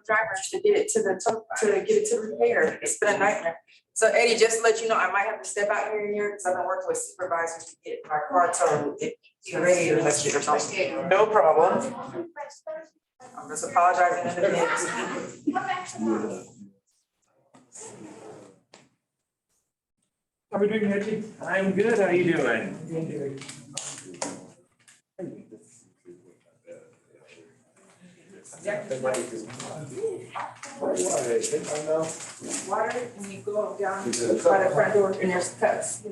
drivers to get it to repair. It's been a nightmare. So Eddie, just to let you know, I might have to step out here and here because I've been working with supervisors to get my car towed. If you're ready or something. No problem. I'm just apologizing in advance. How are we doing, Reggie? I'm good. How you doing? Water, and you go down by the front door and there's cuts.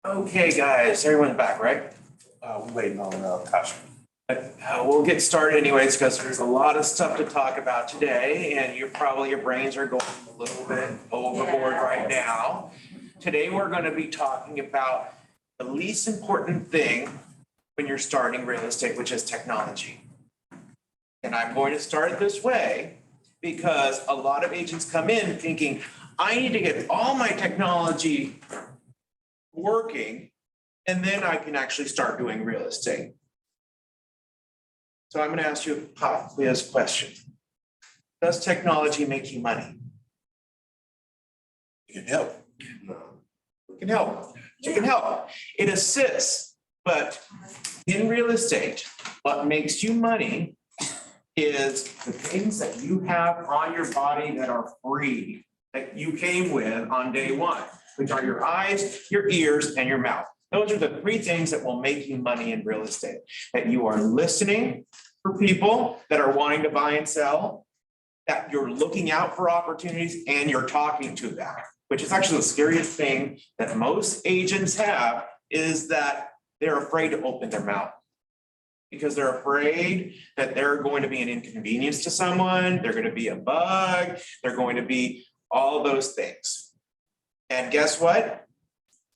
Okay, guys, everyone's back, right? We're waiting on Tasha. We'll get started anyways, because there's a lot of stuff to talk about today, and your brains are going a little bit overboard right now. Today, we're going to be talking about the least important thing when you're starting real estate, which is technology. And I'm going to start it this way because a lot of agents come in thinking, I need to get all my technology working, and then I can actually start doing real estate. So I'm going to ask you a pop quiz question. Does technology make you money? You can help. It can help. It can help. It assists, but in real estate, what makes you money is the things that you have on your body that are free, that you came with on day one, which are your eyes, your ears, and your mouth. Those are the three things that will make you money in real estate. That you are listening for people that are wanting to buy and sell, that you're looking out for opportunities, and you're talking to them, which is actually the scariest thing that most agents have, is that they're afraid to open their mouth. Because they're afraid that they're going to be an inconvenience to someone, they're going to be a bug, they're going to be all those things. And guess what?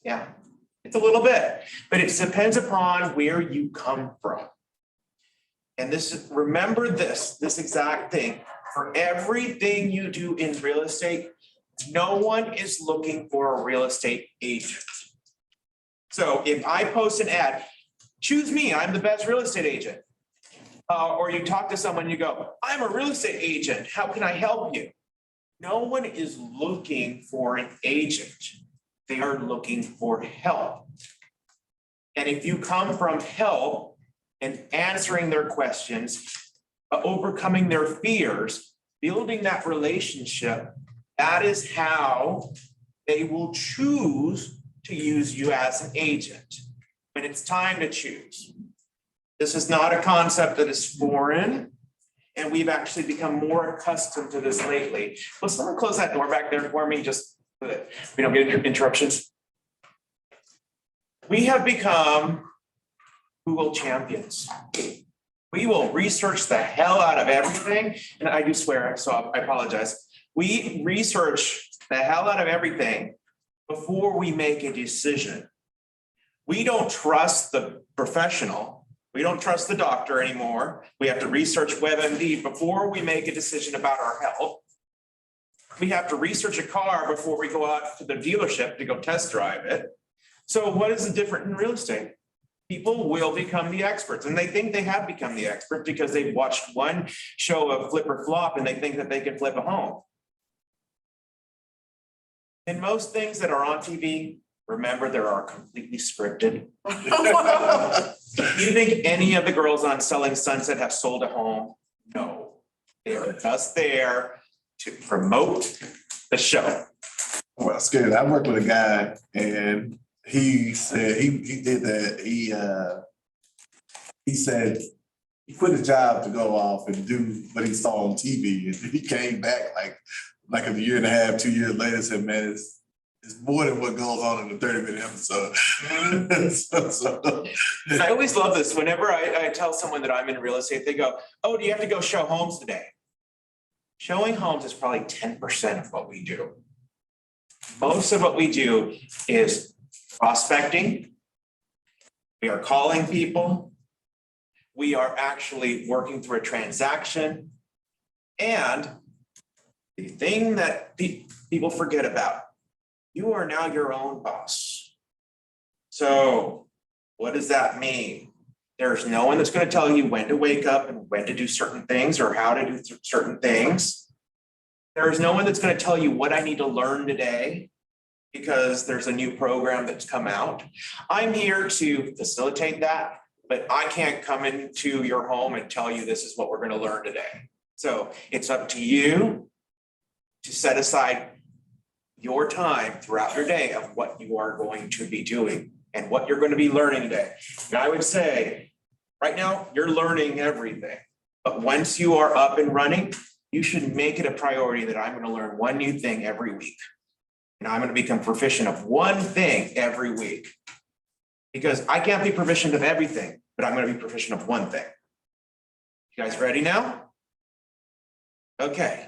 Yeah, it's a little bit, but it depends upon where you come from. And remember this exact thing. For everything you do in real estate, no one is looking for a real estate agent. So if I post an ad, choose me, I'm the best real estate agent. Or you talk to someone, you go, I'm a real estate agent, how can I help you? No one is looking for an agent. They are looking for help. And if you come from help and answering their questions, overcoming their fears, building that relationship, that is how they will choose to use you as an agent when it's time to choose. This is not a concept that is foreign, and we've actually become more accustomed to this lately. Will someone close that door back there for me, just so that we don't get interruptions? We have become Google champions. We will research the hell out of everything, and I do swear, so I apologize. We research the hell out of everything before we make a decision. We don't trust the professional. We don't trust the doctor anymore. We have to research WebMD before we make a decision about our health. We have to research a car before we go out to the dealership to go test drive it. So what is the difference in real estate? People will become the experts, and they think they have become the expert because they've watched one show of Flip or Flop and they think that they can flip a home. And most things that are on TV remember, there are completely scripted. You think any of the girls on Selling Sunset have sold a home? No. They are just there to promote the show. Well, scared. I worked with a guy and he said he did that. He said he quit his job to go off and do what he saw on TV. And he came back like a year and a half, 2 years later, and said, man, it's more than what goes on in the 30-minute episode. I always love this. Whenever I tell someone that I'm in real estate, they go, oh, do you have to go show homes today? Showing homes is probably 10% of what we do. Most of what we do is prospecting. We are calling people. We are actually working through a transaction. And the thing that people forget about, you are now your own boss. So what does that mean? There's no one that's going to tell you when to wake up and when to do certain things or how to do certain things. There is no one that's going to tell you what I need to learn today because there's a new program that's come out. I'm here to facilitate that, but I can't come into your home and tell you this is what we're going to learn today. So it's up to you to set aside your time throughout your day of what you are going to be doing and what you're going to be learning today. And I would say, right now, you're learning everything. But once you are up and running, you should make it a priority that I'm going to learn one new thing every week. And I'm going to become proficient of one thing every week. Because I can't be proficient of everything, but I'm going to be proficient of one thing. You guys ready now? Okay.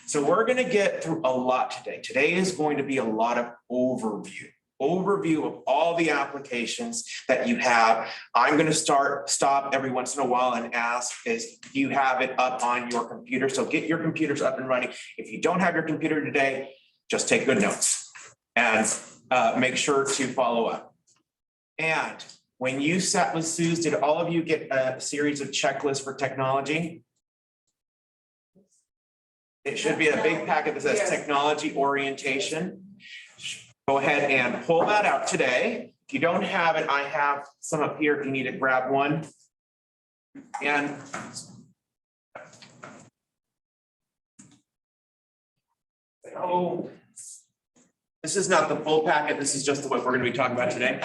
So we're going to get through a lot today. Today is going to be a lot of overview of all the applications that you have. I'm going to stop every once in a while and ask do you have it up on your computer? So get your computers up and running. If you don't have your computer today, just take good notes and make sure to follow up. And when you sat with Suze, did all of you get a series of checklists for technology? It should be a big packet that says technology orientation. Go ahead and pull that out today. If you don't have it, I have some up here if you need to grab one. And this is not the full packet. This is just what we're going to be talking about today.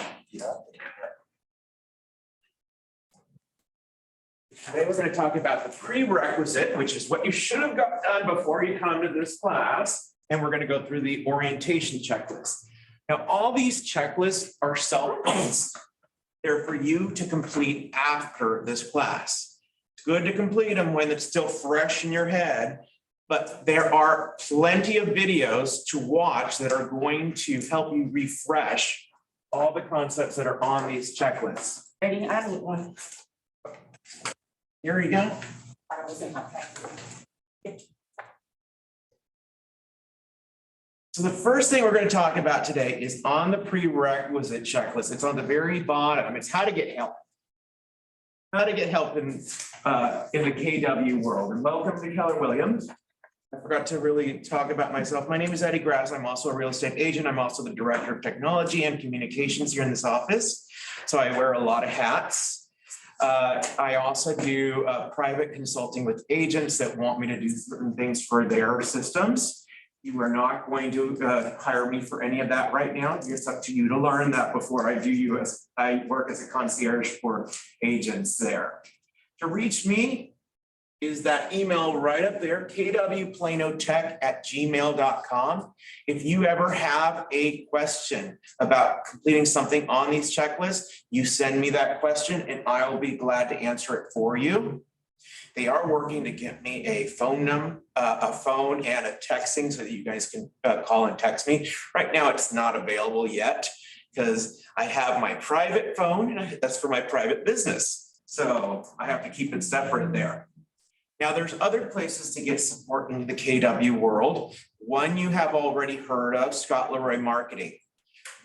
Today we're going to talk about the prerequisite, which is what you should have got done before you come to this class. And we're going to go through the orientation checklist. Now, all these checklists are self-paced. They're for you to complete after this class. It's good to complete them when it's still fresh in your head, but there are plenty of videos to watch that are going to help you refresh all the concepts that are on these checklists. Ready? I need one. Here you go. I was in my packet. So the first thing we're going to talk about today is on the prerequisite checklist. It's on the very bottom. It's how to get help. How to get help in the KW world. And welcome to Keller Williams. I forgot to really talk about myself. My name is Eddie Grass. I'm also a real estate agent. I'm also the director of technology and communications here in this office. So I wear a lot of hats. I also do private consulting with agents that want me to do certain things for their systems. You are not going to hire me for any of that right now. It's up to you to learn that before I do I work as a concierge for agents there. To reach me is that email right up there, kwplanotech@gmail.com. If you ever have a question about completing something on these checklists, you send me that question and I'll be glad to answer it for you. They are working to get me a phone and a texting so that you guys can call and text me. Right now, it's not available yet because I have my private phone and that's for my private business. So I have to keep it separate there. Now, there's other places to get support in the KW world. One you have already heard of, Scott Leroy Marketing.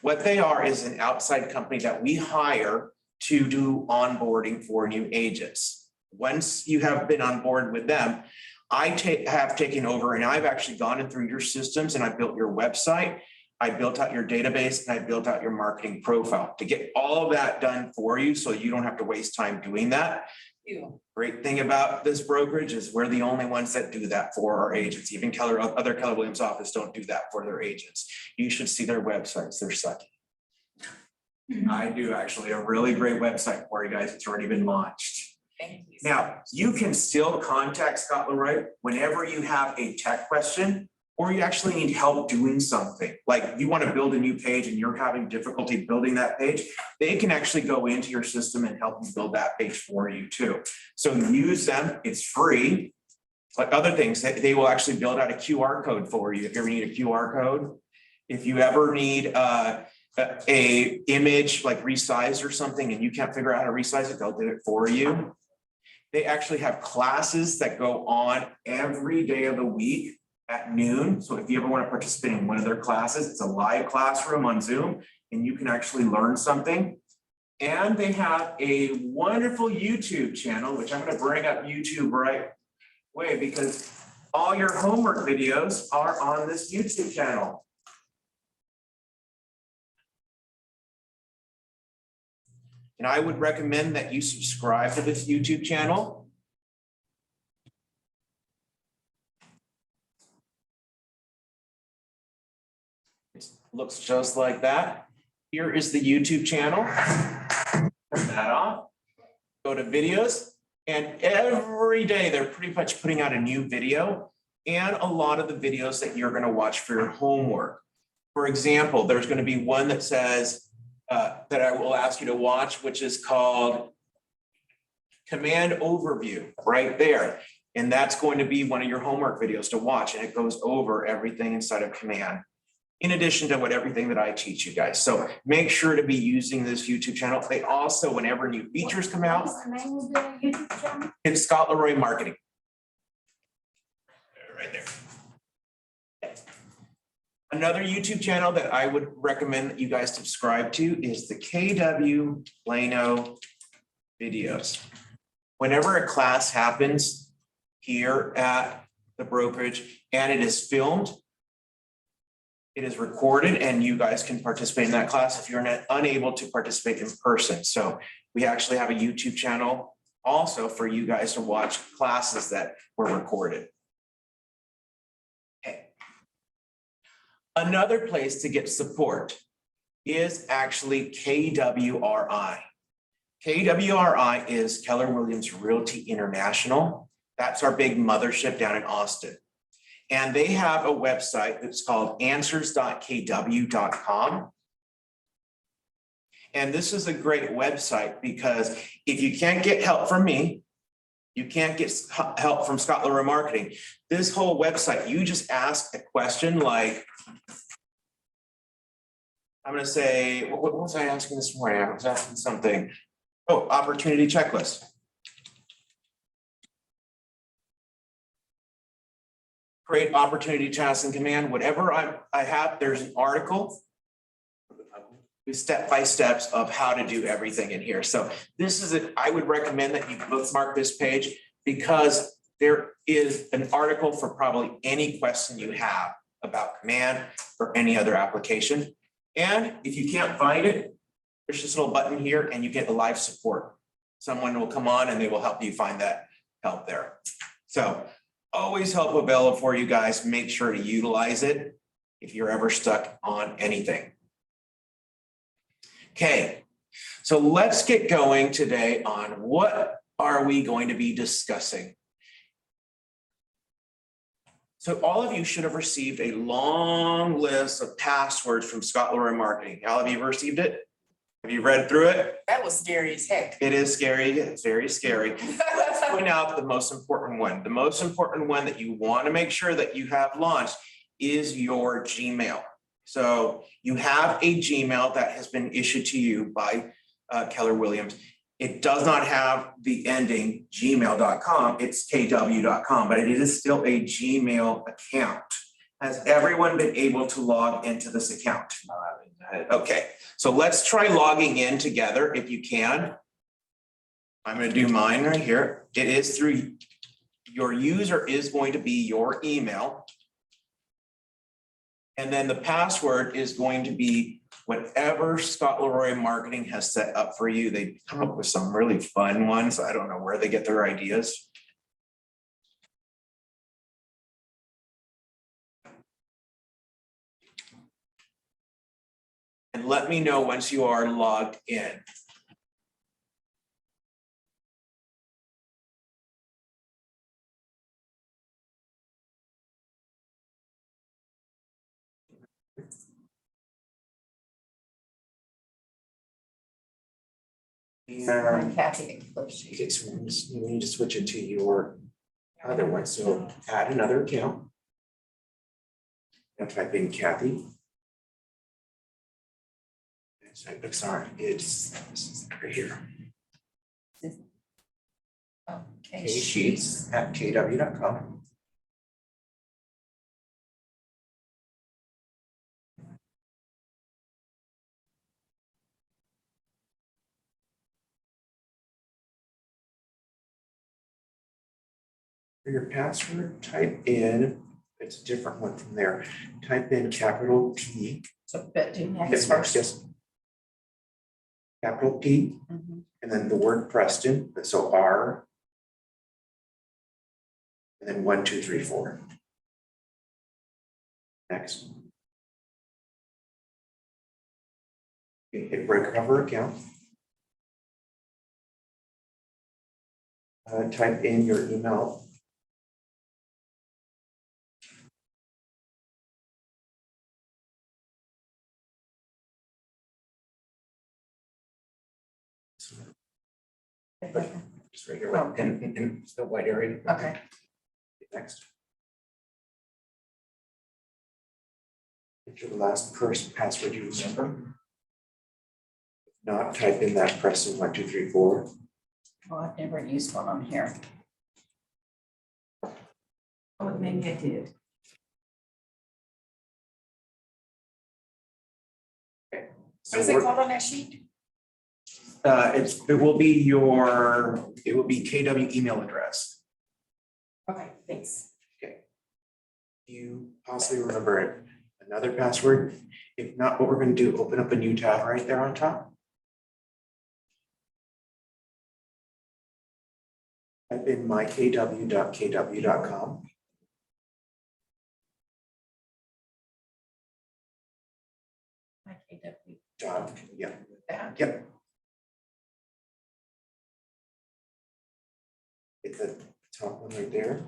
What they are is an outside company that we hire to do onboarding for new agents. Once you have been on board with them, I have taken over and I've actually gone in through your systems and I built your website. I built out your database and I built out your marketing profile to get all of that done for you, so you don't have to waste time doing that. Great thing about this brokerage is we're the only ones that do that for our agents. Even other Keller Williams office don't do that for their agents. You should see their websites. They're sucky. I do actually a really great website for you guys. It's already been launched. Thank you. Now, you can still contact Scott Leroy whenever you have a tech question or you actually need help doing something. Like you want to build a new page and you're having difficulty building that page, they can actually go into your system and help you build that page for you too. So use them, it's free. Like other things, they will actually build out a QR code for you if you ever need a QR code. If you ever need a image like resized or something and you can't figure out how to resize it, they'll do it for you. They actually have classes that go on every day of the week at noon. So if you ever want to participate in one of their classes, it's a live classroom on Zoom and you can actually learn something. And they have a wonderful YouTube channel, which I'm going to bring up YouTube right away because all your homework videos are on this YouTube channel. And I would recommend that you subscribe to this YouTube channel. It looks just like that. Here is the YouTube channel. Turn that off. Go to videos, and every day they're pretty much putting out a new video and a lot of the videos that you're going to watch for your homework. For example, there's going to be one that says, that I will ask you to watch, which is called Command Overview right there. And that's going to be one of your homework videos to watch. And it goes over everything inside of Command, in addition to everything that I teach you guys. So make sure to be using this YouTube channel. They also, whenever new features come out, What's the name of the YouTube channel? it's Scott Leroy Marketing. Right there. Another YouTube channel that I would recommend that you guys subscribe to is the KW Plano videos. Whenever a class happens here at the brokerage and it is filmed, it is recorded and you guys can participate in that class if you're unable to participate in person. So we actually have a YouTube channel also for you guys to watch classes that were recorded. Another place to get support is actually KWRI. KWRI is Keller Williams Realty International. That's our big mothership down in Austin. And they have a website that's called answers.kw.com. And this is a great website because if you can't get help from me, you can't get help from Scott Leroy Marketing. This whole website, you just ask a question like, I'm going to say, what was I asking this morning? I was asking something. Oh, opportunity checklist. Create opportunity task in Command. Whatever I have, there's an article with step-by-steps of how to do everything in here. So this is it. I would recommend that you bookmark this page because there is an article for probably any question you have about Command or any other application. And if you can't find it, there's this little button here and you get a live support. Someone will come on and they will help you find that help there. So always help available for you guys. Make sure to utilize it if you're ever stuck on anything. Okay, so let's get going today on what are we going to be discussing. So all of you should have received a long list of passwords from Scott Leroy Marketing. All of you have received it? Have you read through it? That was scary as heck. It is scary. It's very scary. Let's point out the most important one. The most important one that you want to make sure that you have launched is your Gmail. So you have a Gmail that has been issued to you by Keller Williams. It does not have the ending gmail.com, it's kw.com, but it is still a Gmail account. Has everyone been able to log into this account? Okay, so let's try logging in together if you can. I'm going to do mine right here. It is through, your user is going to be your email. And then the password is going to be whatever Scott Leroy Marketing has set up for you. They come up with some really fun ones. I don't know where they get their ideas. And let me know once you are logged in. And Kathy. okay, so you need to switch it to your other one. So add another account. Now type in Kathy. Sorry, it's this is right here. ksheets@kw.com. For your password, type in, it's a different one from there. Type in capital P. So, but do next Yes, first. yes. Capital P, Mhm. and then the word Preston, so R. And then 1, 2, 3, 4. Next. Okay, hit recover account. Type in your email. Just right here, in the white area. Okay. Next. Enter the last password you remember. If not, type in that Preston 1, 2, 3, 4. Well, I've never used one on here. Oh, maybe I did. So What is it we're- called on that sheet? it will be KW email address. Okay, thanks. Do you possibly remember another password? If not, what we're going to do, open up a new tab right there on top. Type in mykw.kw.com. Yeah, That. yep. Hit the top one right there.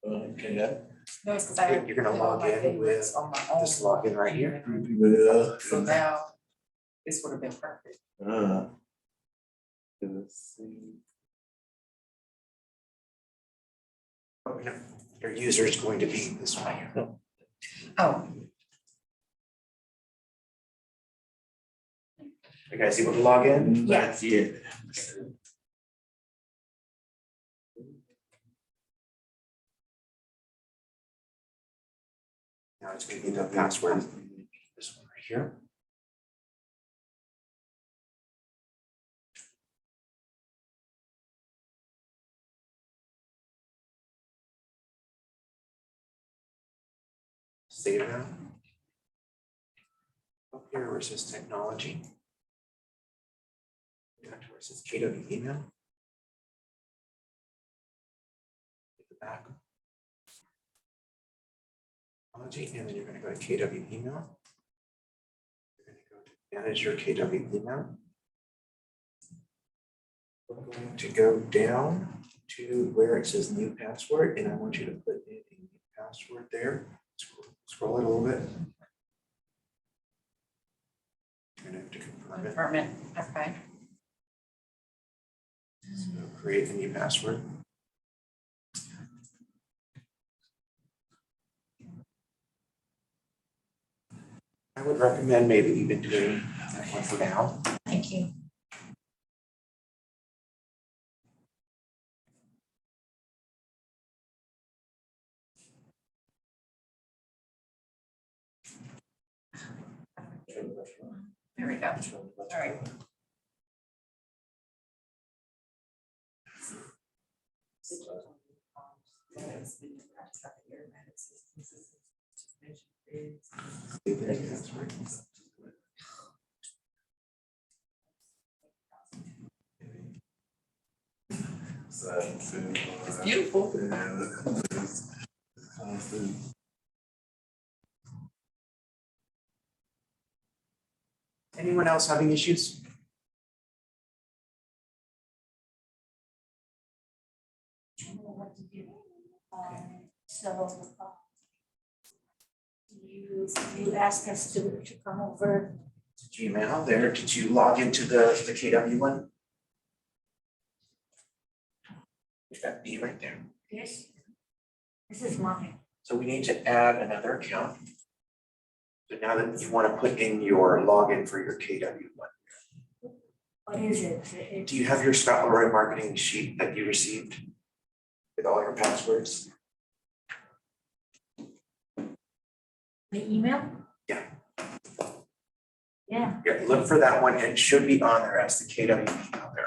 Okay, that. No, it's because I have. You're gonna put all log my in favorites with on my own. This login right here. So now, this would have been perfect. Let's see. Oh, no, your user is going to be this way. Oh, You guys able to log in? That's it. Now it's gonna be the password. This one right here. Save that. Up here where it says technology. Down to where it says KW email. Hit the back. Technology, and then you're gonna go to KW email. You're gonna go to manage your KW email. We're going to go down to where it says new password, and I want you to put in a new password there. Scroll it a little bit. You're gonna have to confirm it. confirm it. Okay. So create a new password. I would recommend maybe even doing that one for now. Thank you. There we go. All right. It's beautiful. Constant. Anyone else having issues? So, you asked us to come over. Gmail there, did you log into the KW one? There's that B right there. Yes. This is mine. So we need to add another account. So now that you want to put in your login for your KW one, What is it? do you have your Scott Leroy marketing sheet that you received with all your passwords? The email? Yeah. Yeah, Yeah, look for that one. It should be on there as the KW email there.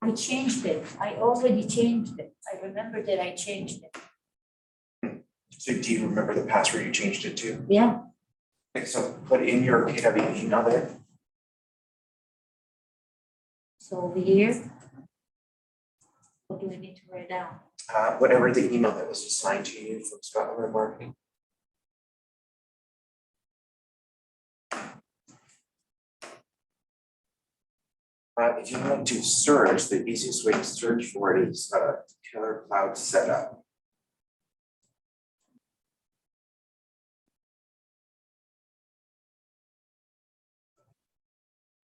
I changed it. I already changed it. I remember that I changed it. So do you remember the password you changed it to? Yeah, Okay, so put in your KW email there. so over here. What do I need to write down? Whatever the email that was assigned to you from Scott Leroy Marketing. If you want to search, the easiest way to search for it is Killer Cloud Setup.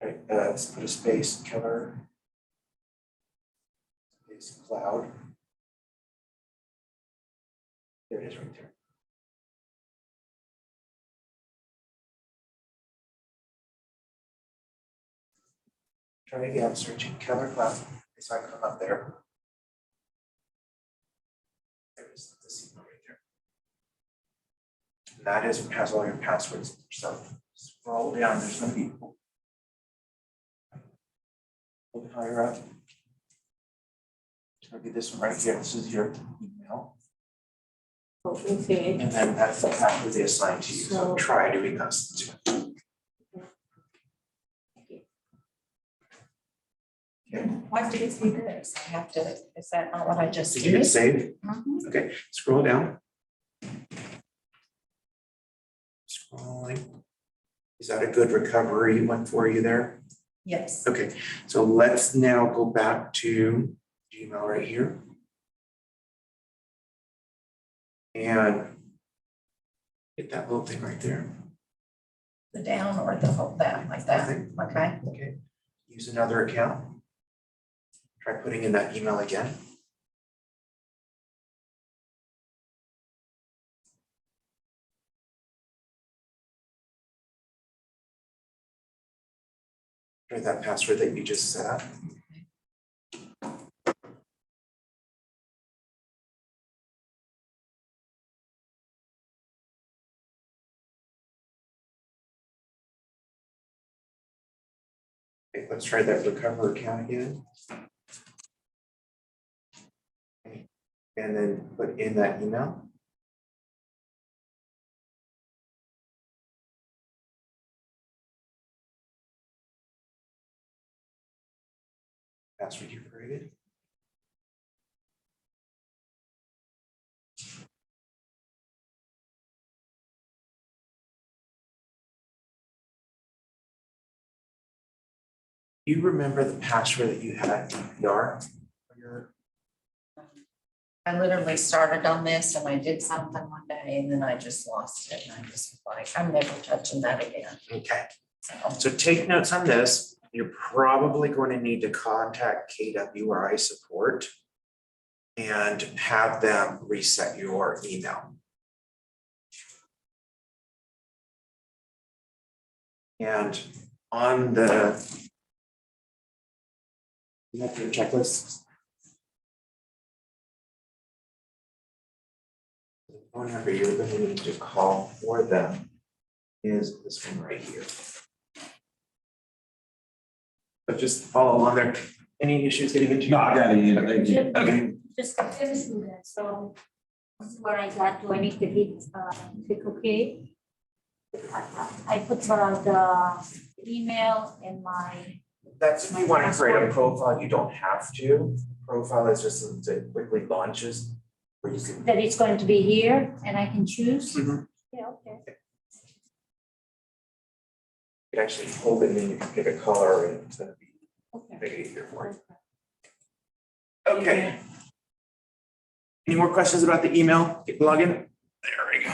Right, let's put a space, Killer space Cloud. There it is right there. Try again, searching Killer Cloud. So I come up there. There's this email right there. And that is has all your passwords. So scroll down, there's gonna be a little bit higher up. It's gonna be this one right here. This is your email. Okay. And then that's the password they assigned to you. So try doing this too. Why did it do this? I have to, is that not what I just Did did? you hit save? Mhm. Okay, scroll down. Scrolling. Is that a good recovery one for you there? Yes. Okay, so let's now go back to Gmail right here. And hit that little thing right there. The down or the whole that, like that, okay? Okay, use another account. Try putting in that email again. Try that password that you just set up. Okay, let's try that recover account again. Okay, and then put in that email. Password you created. You remember the password that you had in PR for your I literally started on this and I did something one day and then I just lost it. And I just was like, I'm never touching that again. okay. So, So take notes on this. You're probably going to need to contact KWRI support and have them reset your email. And on the you have your checklist. The phone number you're going to need to call for them is this one right here. But just follow along there. Any issues getting into? No, I got it, yeah, thank you. Okay. Just finish with that, so this is where I got, do I need to hit, click OK? I put the email in my, That's if you want to create a profile, you don't have to. Profile is just so it quickly launches. Where you can, that it's going to be here and I can choose? Mhm. Yeah, okay. you can actually hold it and then you can pick a color and it's gonna be Okay. make it easier for you. Okay. Any more questions about the email? Log in? There we go.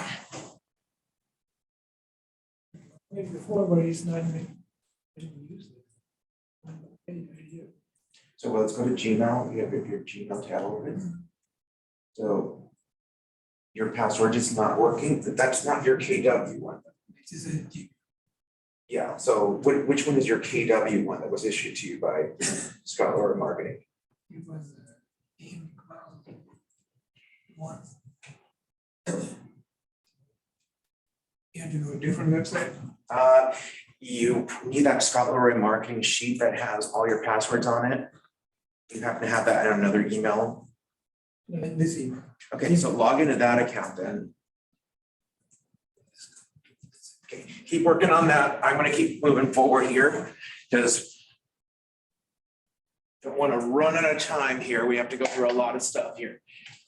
Before, but he's not even, didn't use it. So let's go to Gmail. You have your Gmail tab open. So your password is not working. That's not your KW one. It is a, Yeah, so which one is your KW one that was issued to you by Scott Laura Marketing? it was in one. You had to go to a different website? You need that Scott Laura Marketing sheet that has all your passwords on it. You happen to have that in another email. This email. Okay, so log into that account then. Okay, keep working on that. I'm gonna keep moving forward here, because don't want to run out of time here. We have to go through a lot of stuff here.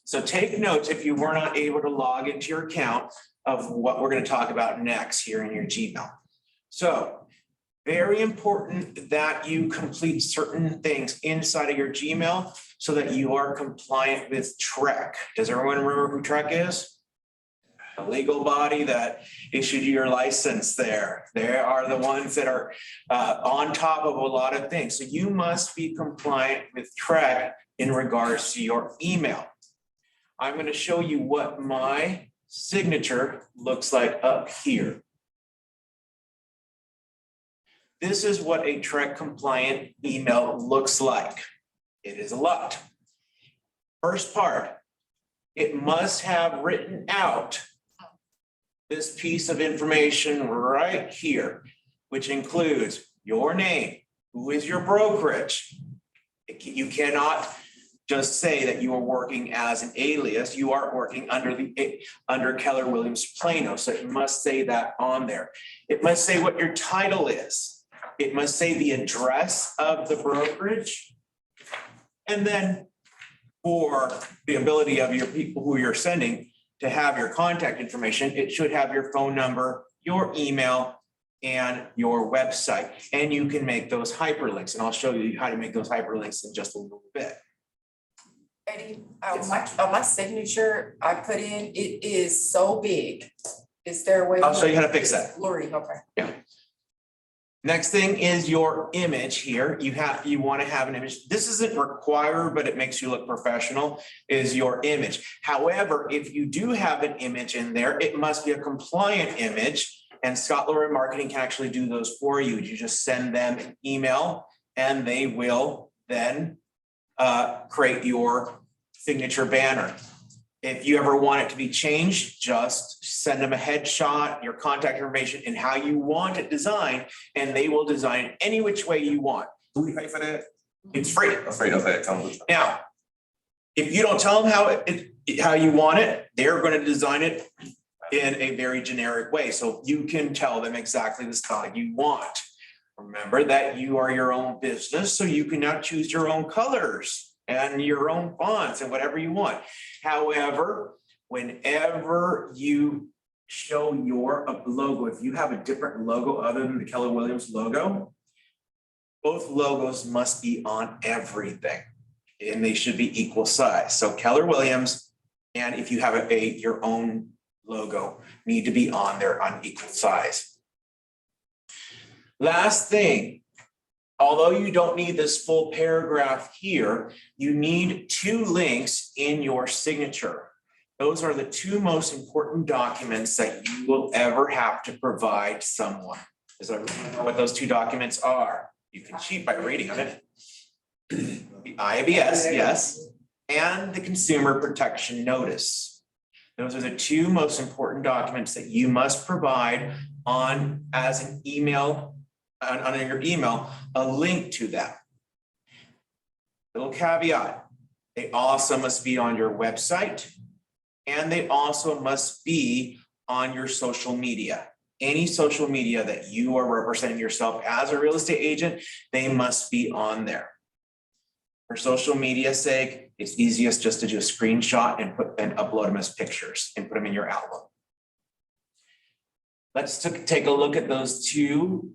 So take notes if you were not able to log into your account of what we're gonna talk about next here in your Gmail. So very important that you complete certain things inside of your Gmail so that you are compliant with TREC. Does everyone remember who TREC is? A legal body that issued you your license there. They are the ones that are on top of a lot of things. So you must be compliant with TREC in regards to your email. I'm going to show you what my signature looks like up here. This is what a TREC compliant email looks like. It is a lot. First part, it must have written out this piece of information right here, which includes your name, who is your brokerage. You cannot just say that you are working as an alias. You are working under Keller Williams Plano. So it must say that on there. It must say what your title is. It must say the address of the brokerage. And then for the ability of your people who you're sending to have your contact information, it should have your phone number, your email, and your website. And you can make those hyperlinks. And I'll show you how to make those hyperlinks in just a little bit. Eddie, on my signature I put in, it is so big. Is there a way? I'll show you how to fix that. Lori, okay. Next thing is your image here. You want to have an image. This isn't required, but it makes you look professional, is your image. However, if you do have an image in there, it must be a compliant image. And Scott Laura Marketing can actually do those for you. You just send them an email and they will then create your signature banner. If you ever want it to be changed, just send them a headshot, your contact information, and how you want it designed, and they will design it any which way you want. Do we pay for that? It's free. Afraid of that, come with. Now, if you don't tell them how you want it, they're going to design it in a very generic way. So you can tell them exactly the style you want. Remember that you are your own business, so you can now choose your own colors and your own fonts and whatever you want. However, whenever you show your logo, if you have a different logo other than the Keller Williams logo, both logos must be on everything and they should be equal size. So Keller Williams, and if you have your own logo, need to be on there on equal size. Last thing, although you don't need this full paragraph here, you need 2 links in your signature. Those are the 2 most important documents that you will ever have to provide someone. Does everyone know what those 2 documents are? You can cheat by reading it. The IABS, yes, and the Consumer Protection Notice. Those are the 2 most important documents that you must provide on as an email, on your email, a link to them. Little caveat, they also must be on your website. And they also must be on your social media. Any social media that you are representing yourself as a real estate agent, they must be on there. For social media sake, it's easiest just to do a screenshot and upload them as pictures and put them in your album. Let's take a look at those two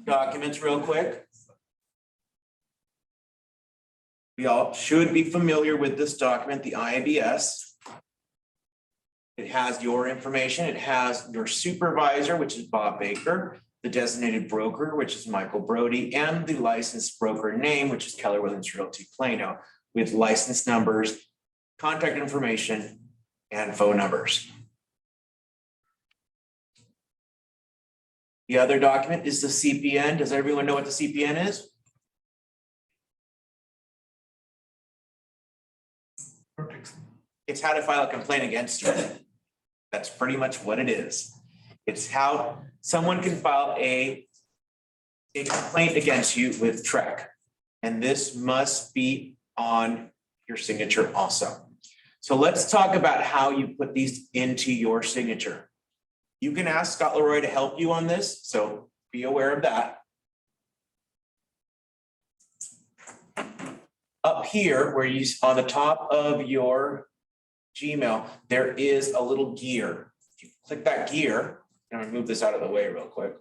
documents real quick. We all should be familiar with this document, the IABS. It has your information. It has your supervisor, which is Bob Baker, the designated broker, which is Michael Brody, and the licensed broker name, which is Keller Williams Realty Plano, with license numbers, contact information, and phone numbers. The other document is the CPN. Does everyone know what the CPN is? It's how to file a complaint against you. That's pretty much what it is. It's how someone can file a complaint against you with TREC. And this must be on your signature also. So let's talk about how you put these into your signature. You can ask Scott Leroy to help you on this, so be aware of that. Up here, where you, on the top of your Gmail, there is a little gear. If you click that gear, I'm gonna move this out of the way real quick.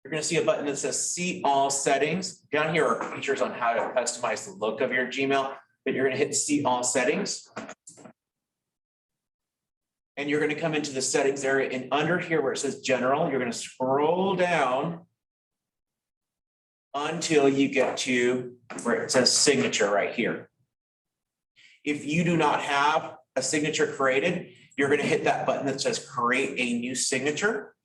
You're gonna see a button that says see all settings. Down here are features on how to customize the look of your Gmail, but you're gonna hit see all settings. And you're gonna come into the settings area, and under here where it says general, you're gonna scroll down until you get to where it says signature right here. If you do not have a signature created, you're gonna hit that button that says create a new signature.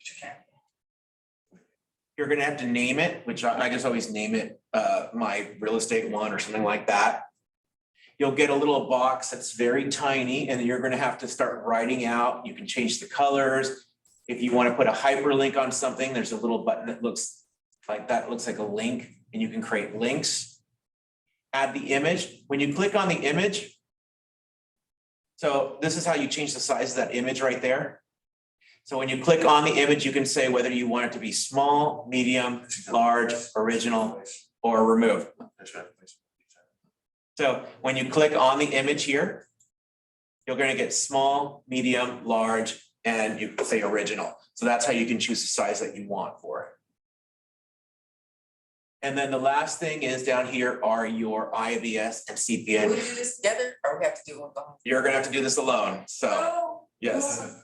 You're gonna have to name it, which I just always name it my real estate one or something like that. You'll get a little box that's very tiny, and you're gonna have to start writing out. You can change the colors. If you wanna put a hyperlink on something, there's a little button that looks like that, looks like a link, and you can create links. Add the image. When you click on the image, so this is how you change the size of that image right there. So when you click on the image, you can say whether you want it to be small, medium, large, original, or remove. So when you click on the image here, you're gonna get small, medium, large, and you can say original. So that's how you can choose the size that you want for it. And then the last thing is down here are your IABS and Can we CPN. do this together or we have to do one by one? You're gonna have to do this alone, so, Oh. yes.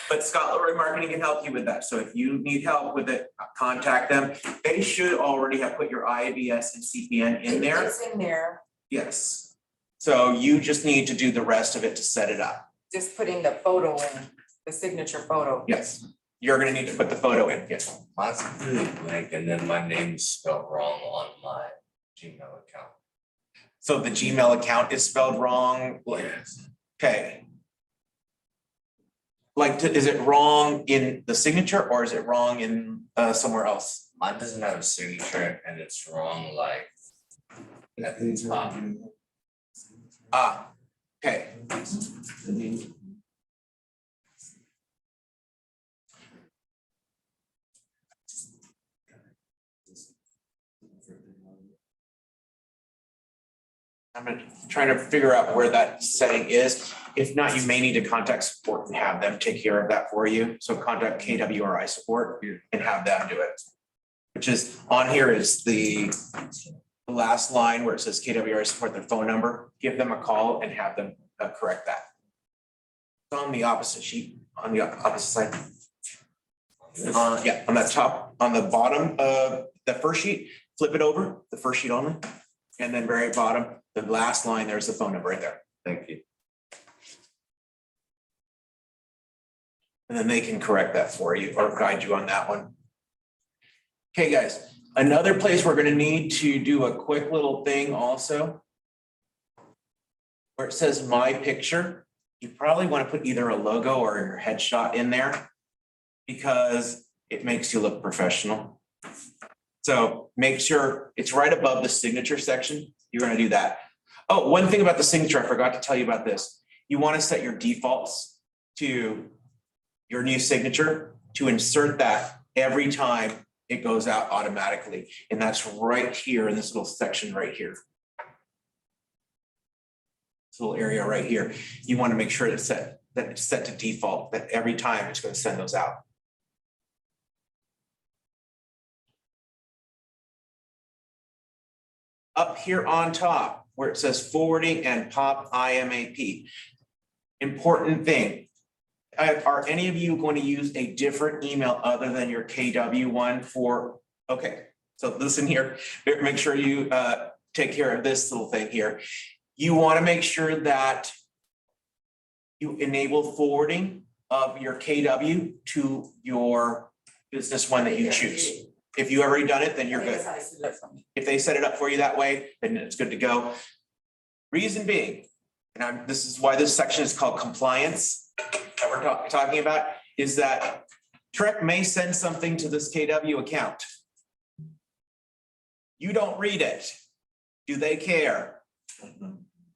But Scott Leroy Marketing can help you with that. So if you need help with it, contact them. They should already have put your IABS and CPN in there. It's in there, Yes. So you just need to do the rest of it to set it up. just putting the photo in, the signature photo. Yes. You're gonna need to put the photo in, yes. Mine's really blank, and then my name's spelled wrong on my Gmail account. So the Gmail account is spelled wrong. Yes. Okay. Like, is it wrong in the signature or is it wrong in somewhere else? Mine doesn't have a signature and it's wrong like at the top. Ah, okay. Trying to figure out where that setting is. If not, you may need to contact support and have them take care of that for you. So contact KWRI support and have them do it. Which is on here is the last line where it says KWRI support, their phone number. Give them a call and have them correct that. It's on the opposite sheet, on the opposite side. Yeah, on that top, on the bottom of the first sheet, flip it over, the first sheet only. And then very bottom, the last line, there's the phone number right there. Thank you. And then they can correct that for you or guide you on that one. Okay, guys, another place we're gonna need to do a quick little thing also. Where it says my picture, you probably wanna put either a logo or your headshot in there. Because It makes you look professional. So make sure it's right above the signature section. You're gonna do that. Oh, one thing about the signature, I forgot to tell you about this. You want to set your defaults to your new signature to insert that every time it goes out automatically. And that's right here in this little section right here. This little area right here. You want to make sure that it's set to default, that every time it's going to send those out. Up here on top, where it says forwarding and pop IMAP. Important thing. Are any of you going to use a different email other than your KW one for, okay, so listen here, make sure you take care of this little thing here. You want to make sure that you enable forwarding of your KW to your business one that you choose. If you already done it, then you're good. If they set it up for you that way, then it's good to go. Reason being, and this is why this section is called compliance that we're talking about, is that Trek may send something to this KW account. You don't read it. Do they care?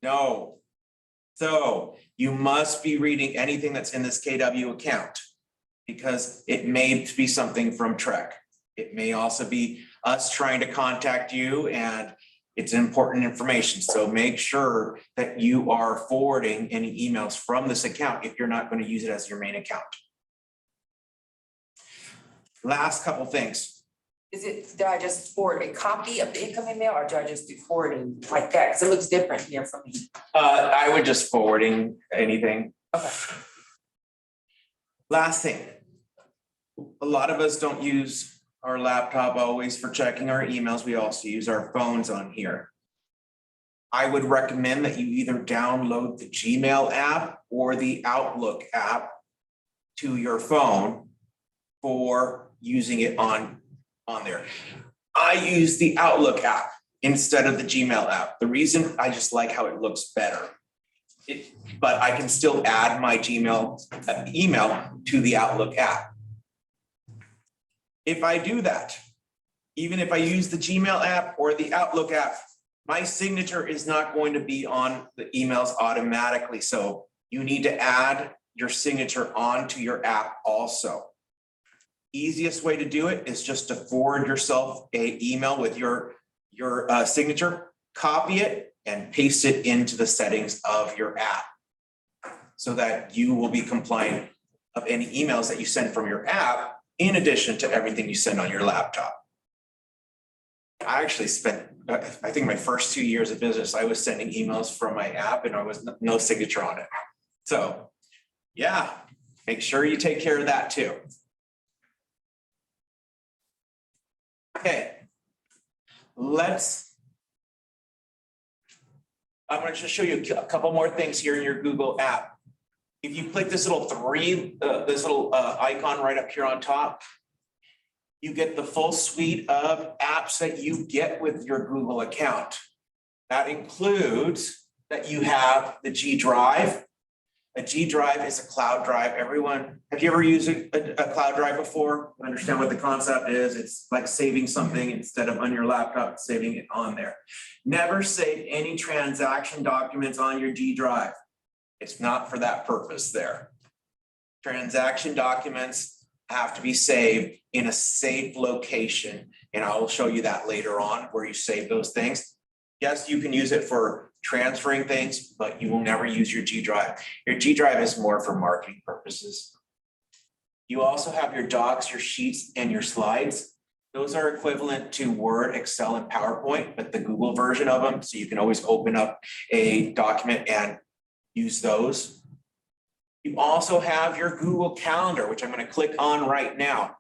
No. So you must be reading anything that's in this KW account because it may be something from Trek. It may also be us trying to contact you and it's important information. So make sure that you are forwarding any emails from this account if you're not going to use it as your main account. Last couple things. Do I just forward a copy of the incoming mail or do I just do forwarding like that? Cause it looks different here for me. I would just forwarding anything. Okay. Last thing. A lot of us don't use our laptop always for checking our emails. We also use our phones on here. I would recommend that you either download the Gmail app or the Outlook app to your phone for using it on there. I use the Outlook app instead of the Gmail app. The reason, I just like how it looks better. But I can still add my Gmail email to the Outlook app. If I do that, even if I use the Gmail app or the Outlook app, my signature is not going to be on the emails automatically. So you need to add your signature onto your app also. Easiest way to do it is just to forward yourself an email with your signature, copy it and paste it into the settings of your app so that you will be compliant of any emails that you send from your app in addition to everything you send on your laptop. I actually spent, I think my first 2 years of business, I was sending emails from my app and I was no signature on it. So yeah, make sure you take care of that too. Okay, I'm going to just show you a couple more things here in your Google app. If you click this little icon right up here on top, you get the full suite of apps that you get with your Google account. That includes that you have the G Drive. A G Drive is a cloud drive. Everyone, have you ever used a cloud drive before? Understand what the concept is? It's like saving something instead of on your laptop, saving it on there. Never save any transaction documents on your G Drive. It's not for that purpose there. Transaction documents have to be saved in a safe location. And I will show you that later on where you save those things. Yes, you can use it for transferring things, but you will never use your G Drive. Your G Drive is more for marketing purposes. You also have your docs, your sheets, and your slides. Those are equivalent to Word, Excel, and PowerPoint, but the Google version of them. So you can always open up a document and use those. You also have your Google Calendar, which I'm going to click on right now.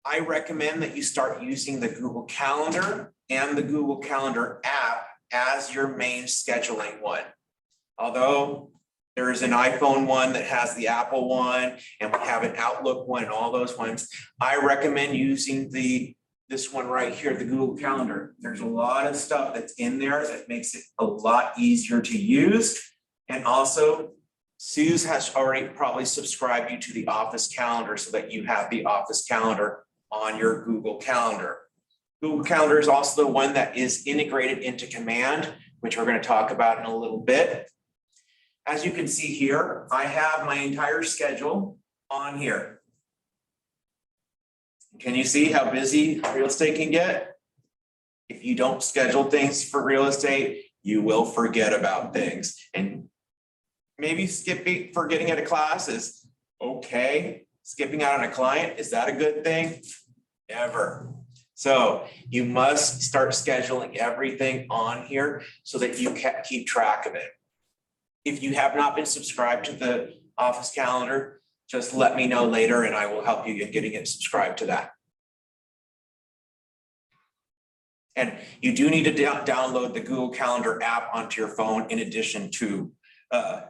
I recommend that you start using the Google Calendar and the Google Calendar app as your main scheduling one. Although there is an iPhone one that has the Apple one, and we have an Outlook one and all those ones, I recommend using this one right here, the Google Calendar. There's a lot of stuff that's in there that makes it a lot easier to use and also Suze has already probably subscribed you to the office calendar so that you have the office calendar on your Google Calendar. Google Calendar is also the one that is integrated into Command, which we're going to talk about in a little bit. As you can see here, I have my entire schedule on here. Can you see how busy real estate can get? If you don't schedule things for real estate, you will forget about things. And maybe forgetting at a class is okay. Skipping out on a client, is that a good thing? Never. So you must start scheduling everything on here so that you can keep track of it. If you have not been subscribed to the office calendar, just let me know later and I will help you in getting it subscribed to that. And you do need to download the Google Calendar app onto your phone in addition to the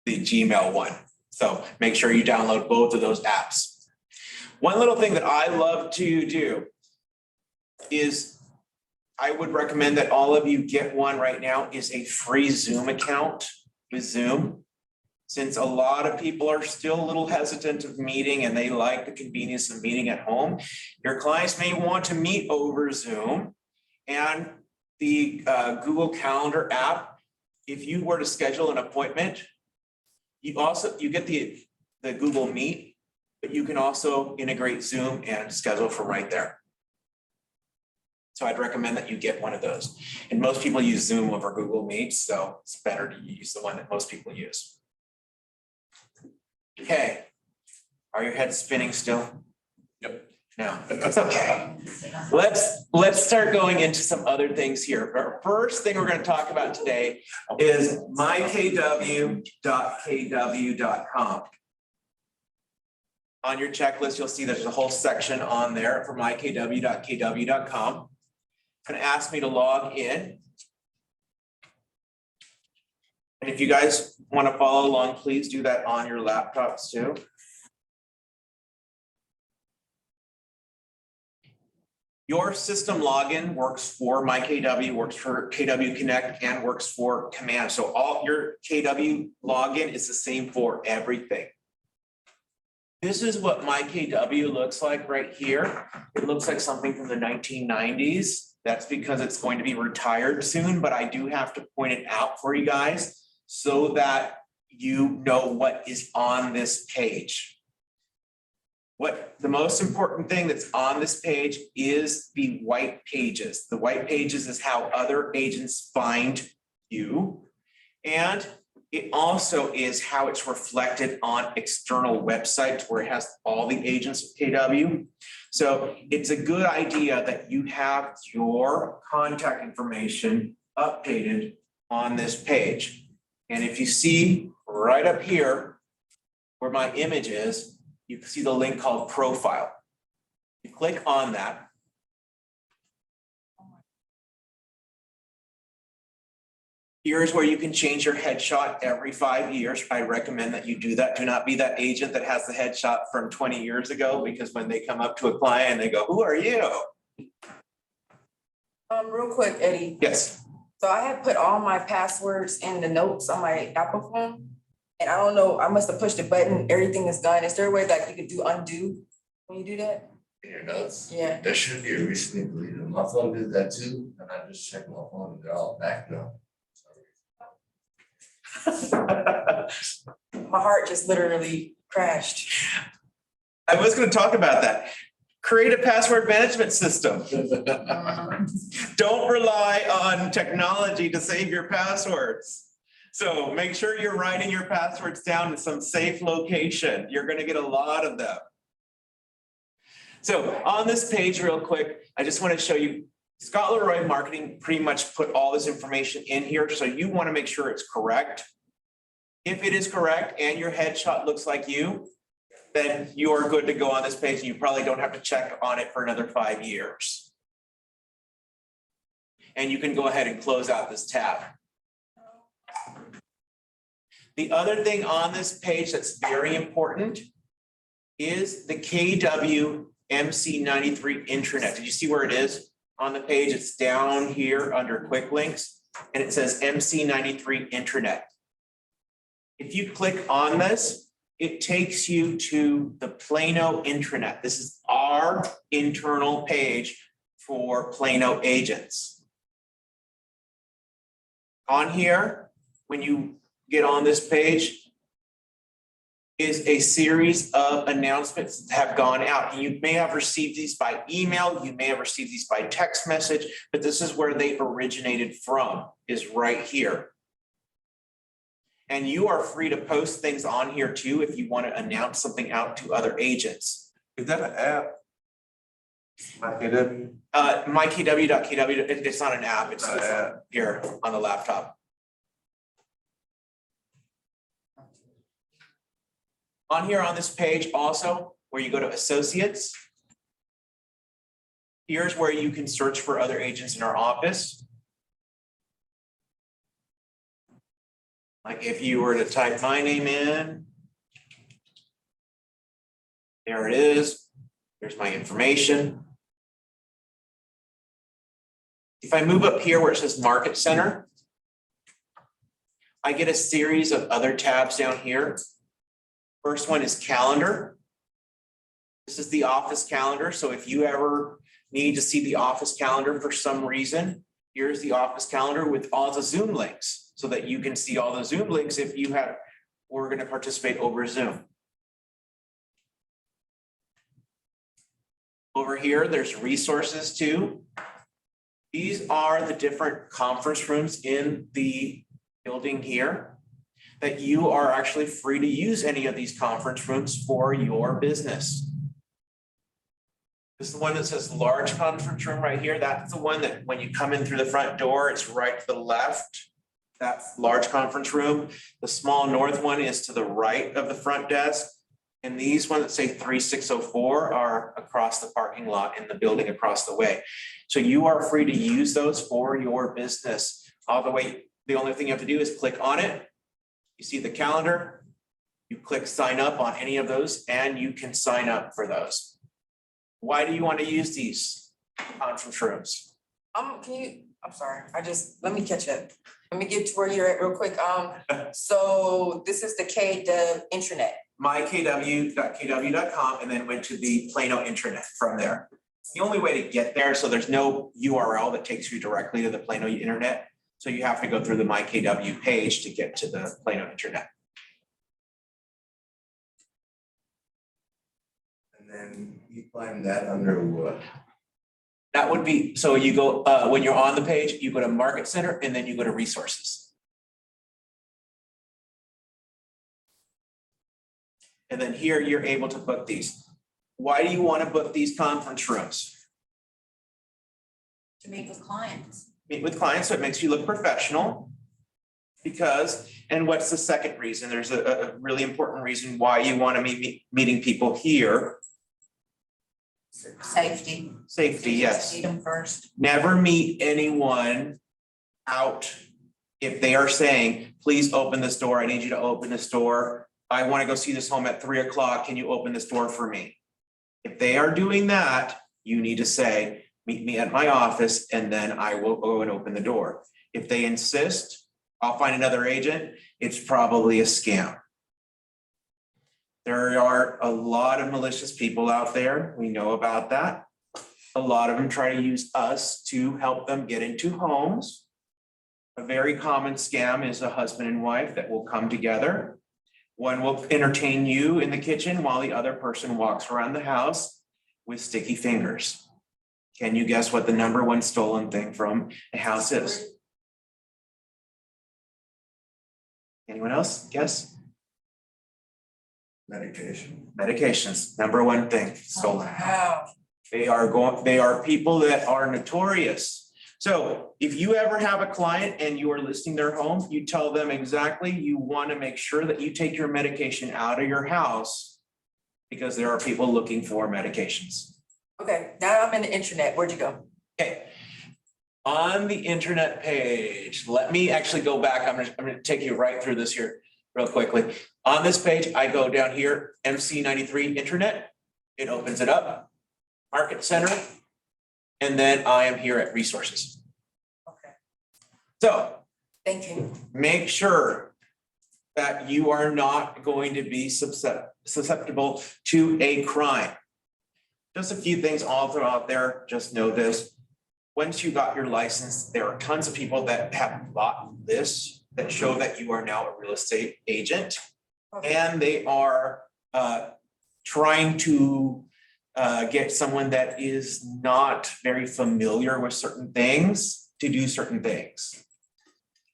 Gmail one. So make sure you download both of those apps. One little thing that I love to do is I would recommend that all of you get one right now is a free Zoom account with Zoom. Since a lot of people are still a little hesitant of meeting and they like the convenience of meeting at home, your clients may want to meet over Zoom. And the Google Calendar app, if you were to schedule an appointment, you get the Google Meet, but you can also integrate Zoom and schedule from right there. So I'd recommend that you get one of those. And most people use Zoom over Google Meet, so it's better to use the one that most people use. Okay, are your heads spinning still? Yep. No, it's okay. Let's start going into some other things here. Our first thing we're going to talk about today is mykw.kw.com. On your checklist, you'll see there's a whole section on there for mykw.kw.com. It's going to ask me to log in. And if you guys want to follow along, please do that on your laptops too. Your system login works for MyKW, works for KW Connect, and works for Command. So all your KW login is the same for everything. This is what MyKW looks like right here. It looks like something from the 1990s. That's because it's going to be retired soon, but I do have to point it out for you guys so that you know what is on this page. What the most important thing that's on this page is the white pages. The white pages is how other agents find you. And it also is how it's reflected on external websites where it has all the agents of KW. So it's a good idea that you have your contact information updated on this page. And if you see right up here where my image is, you can see the link called Profile. You click on that. Here's where you can change your headshot every 5 years. I recommend that you do that. Do not be that agent that has the headshot from 20 years ago, because when they come up to a client and they go, "Who are you?" Real quick, Eddie. Yes. So I had put all my passwords in the notes on my Apple phone. And I don't know, I must have pushed a button, everything is gone. Is there a way that you could do undo when you do that? In your notes, Yeah. there should be a recently deleted. My phone did that too, and I just checked my phone and they're all back now. My heart just literally crashed. I was going to talk about that. Create a password management system. Don't rely on technology to save your passwords. So make sure you're writing your passwords down in some safe location. You're going to get a lot of them. So on this page real quick, I just want to show you Scott Leroy Marketing pretty much put all this information in here. So you want to make sure it's correct. If it is correct and your headshot looks like you, then you are good to go on this page. You probably don't have to check on it for another 5 years. And you can go ahead and close out this tab. The other thing on this page that's very important is the KW MC93 intranet. Did you see where it is on the page? It's down here under quick links and it says MC93 intranet. If you click on this, it takes you to the Plano intranet. This is our internal page for Plano agents. On here, when you get on this page, is a series of announcements that have gone out. You may have received these by email, you may have received these by text message, but this is where they originated from, is right here. And you are free to post things on here too if you want to announce something out to other agents. Is that an app? MyKW? MyKW.KW, it's not an app, it's Not an app. here on the laptop. On here on this page also, where you go to associates, here's where you can search for other agents in our office. Like if you were to type my name in, there it is. Here's my information. If I move up here where it says Market Center, I get a series of other tabs down here. First one is calendar. This is the office calendar. So if you ever need to see the office calendar for some reason, here's the office calendar with all the Zoom links so that you can see all the Zoom links if you have, we're going to participate over Zoom. Over here, there's resources too. These are the different conference rooms in the building here that you are actually free to use any of these conference rooms for your business. This is the one that says large conference room right here. That's the one that when you come in through the front door, it's right to the left. That's large conference room. The small north one is to the right of the front desk. And these ones that say 3604 are across the parking lot in the building across the way. So you are free to use those for your business all the way. The only thing you have to do is click on it. You see the calendar, you click sign up on any of those and you can sign up for those. Why do you want to use these conference rooms? I'm sorry, let me catch up. Let me get to where you're at real quick. So this is the intranet. MyKW.KW.com and then went to the Plano intranet from there. The only way to get there, so there's no URL that takes you directly to the Plano internet. So you have to go through the MyKW page to get to the Plano intranet. And then you find that under what? That would be, so you go, when you're on the page, you go to Market Center and then you go to Resources. And then here you're able to book these. Why do you want to book these conference rooms? To meet with clients. Meet with clients, so it makes you look professional. Because, and what's the second reason? There's a really important reason why you want to be meeting people here. Safety. Safety, yes. Meet them first. Never meet anyone out if they are saying, please open this door. I need you to open this door. I want to go see this home at 3 o'clock. Can you open this door for me? If they are doing that, you need to say, meet me at my office and then I will go and open the door. If they insist, I'll find another agent. It's probably a scam. There are a lot of malicious people out there. We know about that. A lot of them try to use us to help them get into homes. A very common scam is a husband and wife that will come together. One will entertain you in the kitchen while the other person walks around the house with sticky fingers. Can you guess what the number one stolen thing from a house is? Anyone else guess? Medication. Medications, number one thing stolen. Wow. They are people that are notorious. So if you ever have a client and you are listing their home, you tell them exactly, you want to make sure that you take your medication out of your house because there are people looking for medications. Okay, now I'm in the internet. Where'd you go? Okay. On the internet page, let me actually go back. I'm gonna take you right through this here real quickly. On this page, I go down here, MC93 internet. It opens it up, Market Center, and then I am here at Resources. Okay, So thank you. make sure that you are not going to be susceptible to a crime. Just a few things all throughout there, just know this. Once you got your license, there are tons of people that have bought this that show that you are now a real estate agent. And they are trying to get someone that is not very familiar with certain things to do certain things.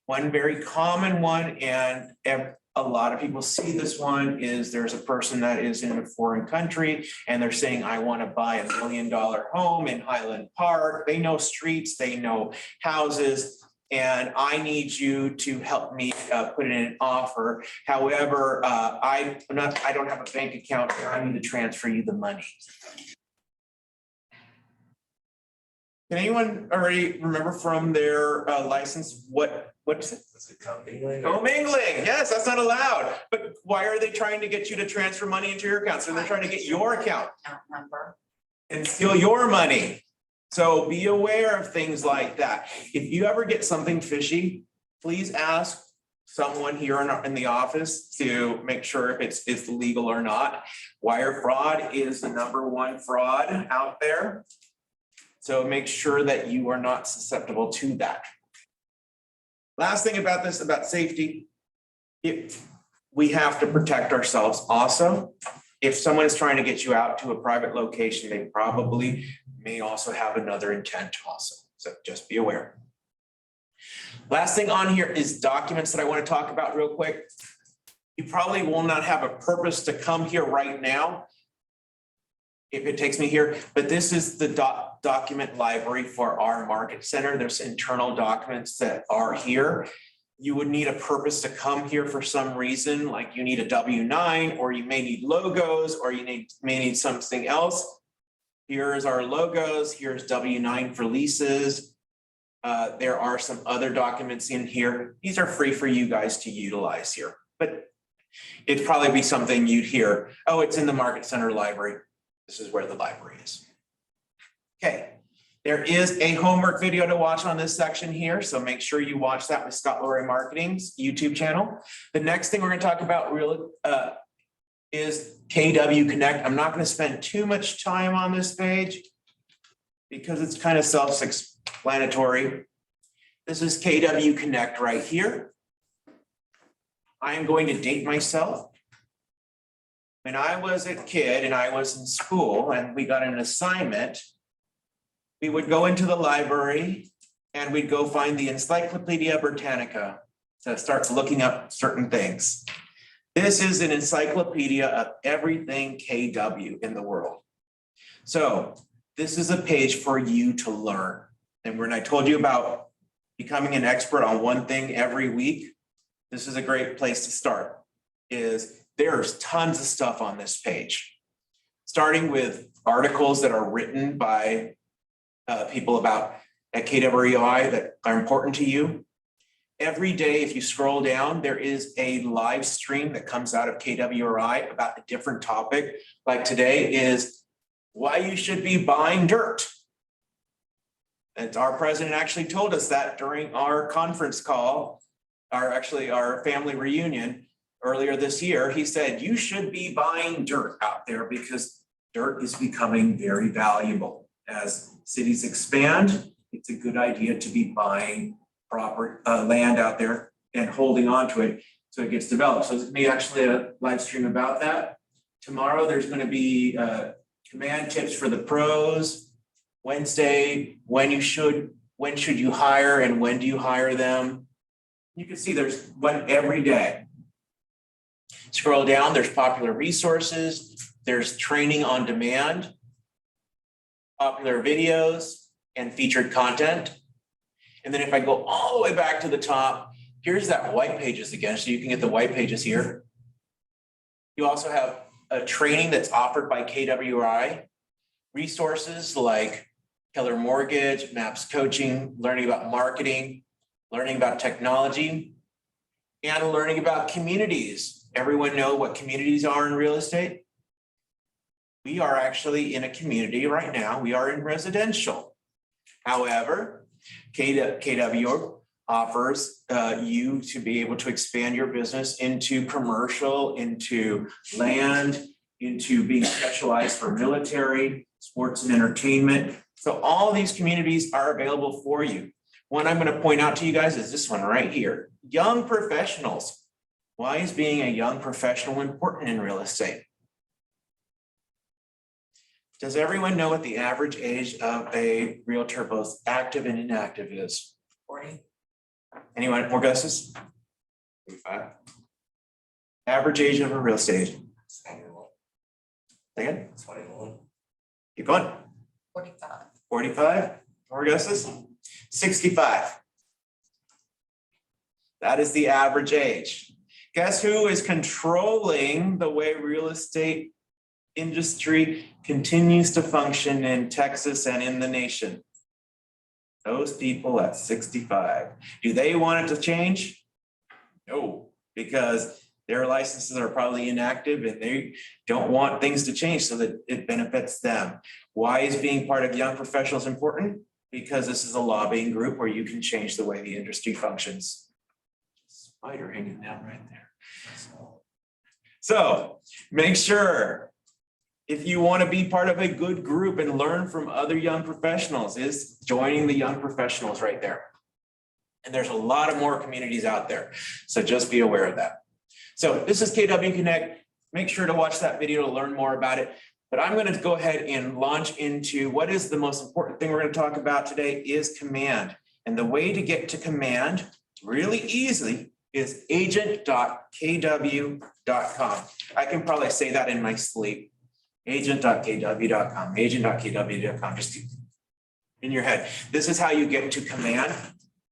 One very common one, and a lot of people see this one, is there's a person that is in a foreign country and they're saying, I want to buy $1 million home in Highland Park. They know streets, they know houses, and I need you to help me put in an offer. However, I don't have a bank account, I need to transfer you the money. Can anyone already remember from their license what's it? Is it commingling? Commingling, yes, that's not allowed. But why are they trying to get you to transfer money into your account? So they're trying to get your account Account number. and steal your money. So be aware of things like that. If you ever get something fishy, please ask someone here in the office to make sure if it's legal or not. Wire fraud is the #1 fraud out there. So make sure that you are not susceptible to that. Last thing about this, about safety, we have to protect ourselves also. If someone is trying to get you out to a private location, they probably may also have another intent also. So just be aware. Last thing on here is documents that I want to talk about real quick. You probably will not have a purpose to come here right now if it takes me here, but this is the document library for our market center. There's internal documents that are here. You would need a purpose to come here for some reason, like you need a W-9, or you may need logos, or you may need something else. Here's our logos, here's W-9 for leases. There are some other documents in here. These are free for you guys to utilize here, but it'd probably be something you'd hear, oh, it's in the market center library. This is where the library is. Okay, there is a homework video to watch on this section here, so make sure you watch that with Scott Loray Marketing's YouTube channel. The next thing we're going to talk about is KW Connect. I'm not going to spend too much time on this page because it's kind of self-explanatory. This is KW Connect right here. I am going to date myself. When I was a kid and I was in school and we got an assignment, we would go into the library and we'd go find the Encyclopedia Britannica to start looking up certain things. This is an encyclopedia of everything KW in the world. So this is a page for you to learn. And when I told you about becoming an expert on one thing every week, this is a great place to start. There's tons of stuff on this page, starting with articles that are written by people at KWRI that are important to you. Every day, if you scroll down, there is a live stream that comes out of KWRI about a different topic. Like today is why you should be buying dirt. And our president actually told us that during our conference call, our family reunion earlier this year. He said, you should be buying dirt out there because dirt is becoming very valuable. As cities expand, it's a good idea to be buying proper land out there and holding on to it so it gets developed. So there's gonna be actually a live stream about that. Tomorrow, there's gonna be command tips for the pros. Wednesday, when should you hire and when do you hire them? You can see there's one every day. Scroll down, there's popular resources, there's training on demand, popular videos, and featured content. And then if I go all the way back to the top, here's that white pages again, so you can get the white pages here. You also have a training that's offered by KWRI, resources like Keller Mortgage, MAPS Coaching, learning about marketing, learning about technology, and learning about communities. Everyone know what communities are in real estate? We are actually in a community right now. We are in residential. However, KW offers you to be able to expand your business into commercial, into land, into being specialized for military, sports and entertainment. So all these communities are available for you. One I'm going to point out to you guys is this one right here. Young professionals. Why is being a young professional important in real estate? Does everyone know what the average age of a realtor, both active and inactive, is? 40. Anyone, more guesses? 35. Average age of a real estate agent. 21. Again, 21. keep going. 45. 45, more guesses? 65. That is the average age. Guess who is controlling the way real estate industry continues to function in Texas and in the nation? Those people at 65. Do they want it to change? No, because their licenses are probably inactive and they don't want things to change so that it benefits them. Why is being part of Young Professionals important? Because this is a lobbying group where you can change the way the industry functions. Spider hanging down right there. So make sure, if you want to be part of a good group and learn from other young professionals, is joining the Young Professionals right there. And there's a lot of more communities out there. So just be aware of that. So this is KW Connect. Make sure to watch that video to learn more about it. But I'm going to go ahead and launch into what is the most important thing we're going to talk about today is Command. And the way to get to Command really easily is agent.kw.com. I can probably say that in my sleep. Agent.kw.com, agent.kw.com, just in your head. This is how you get to Command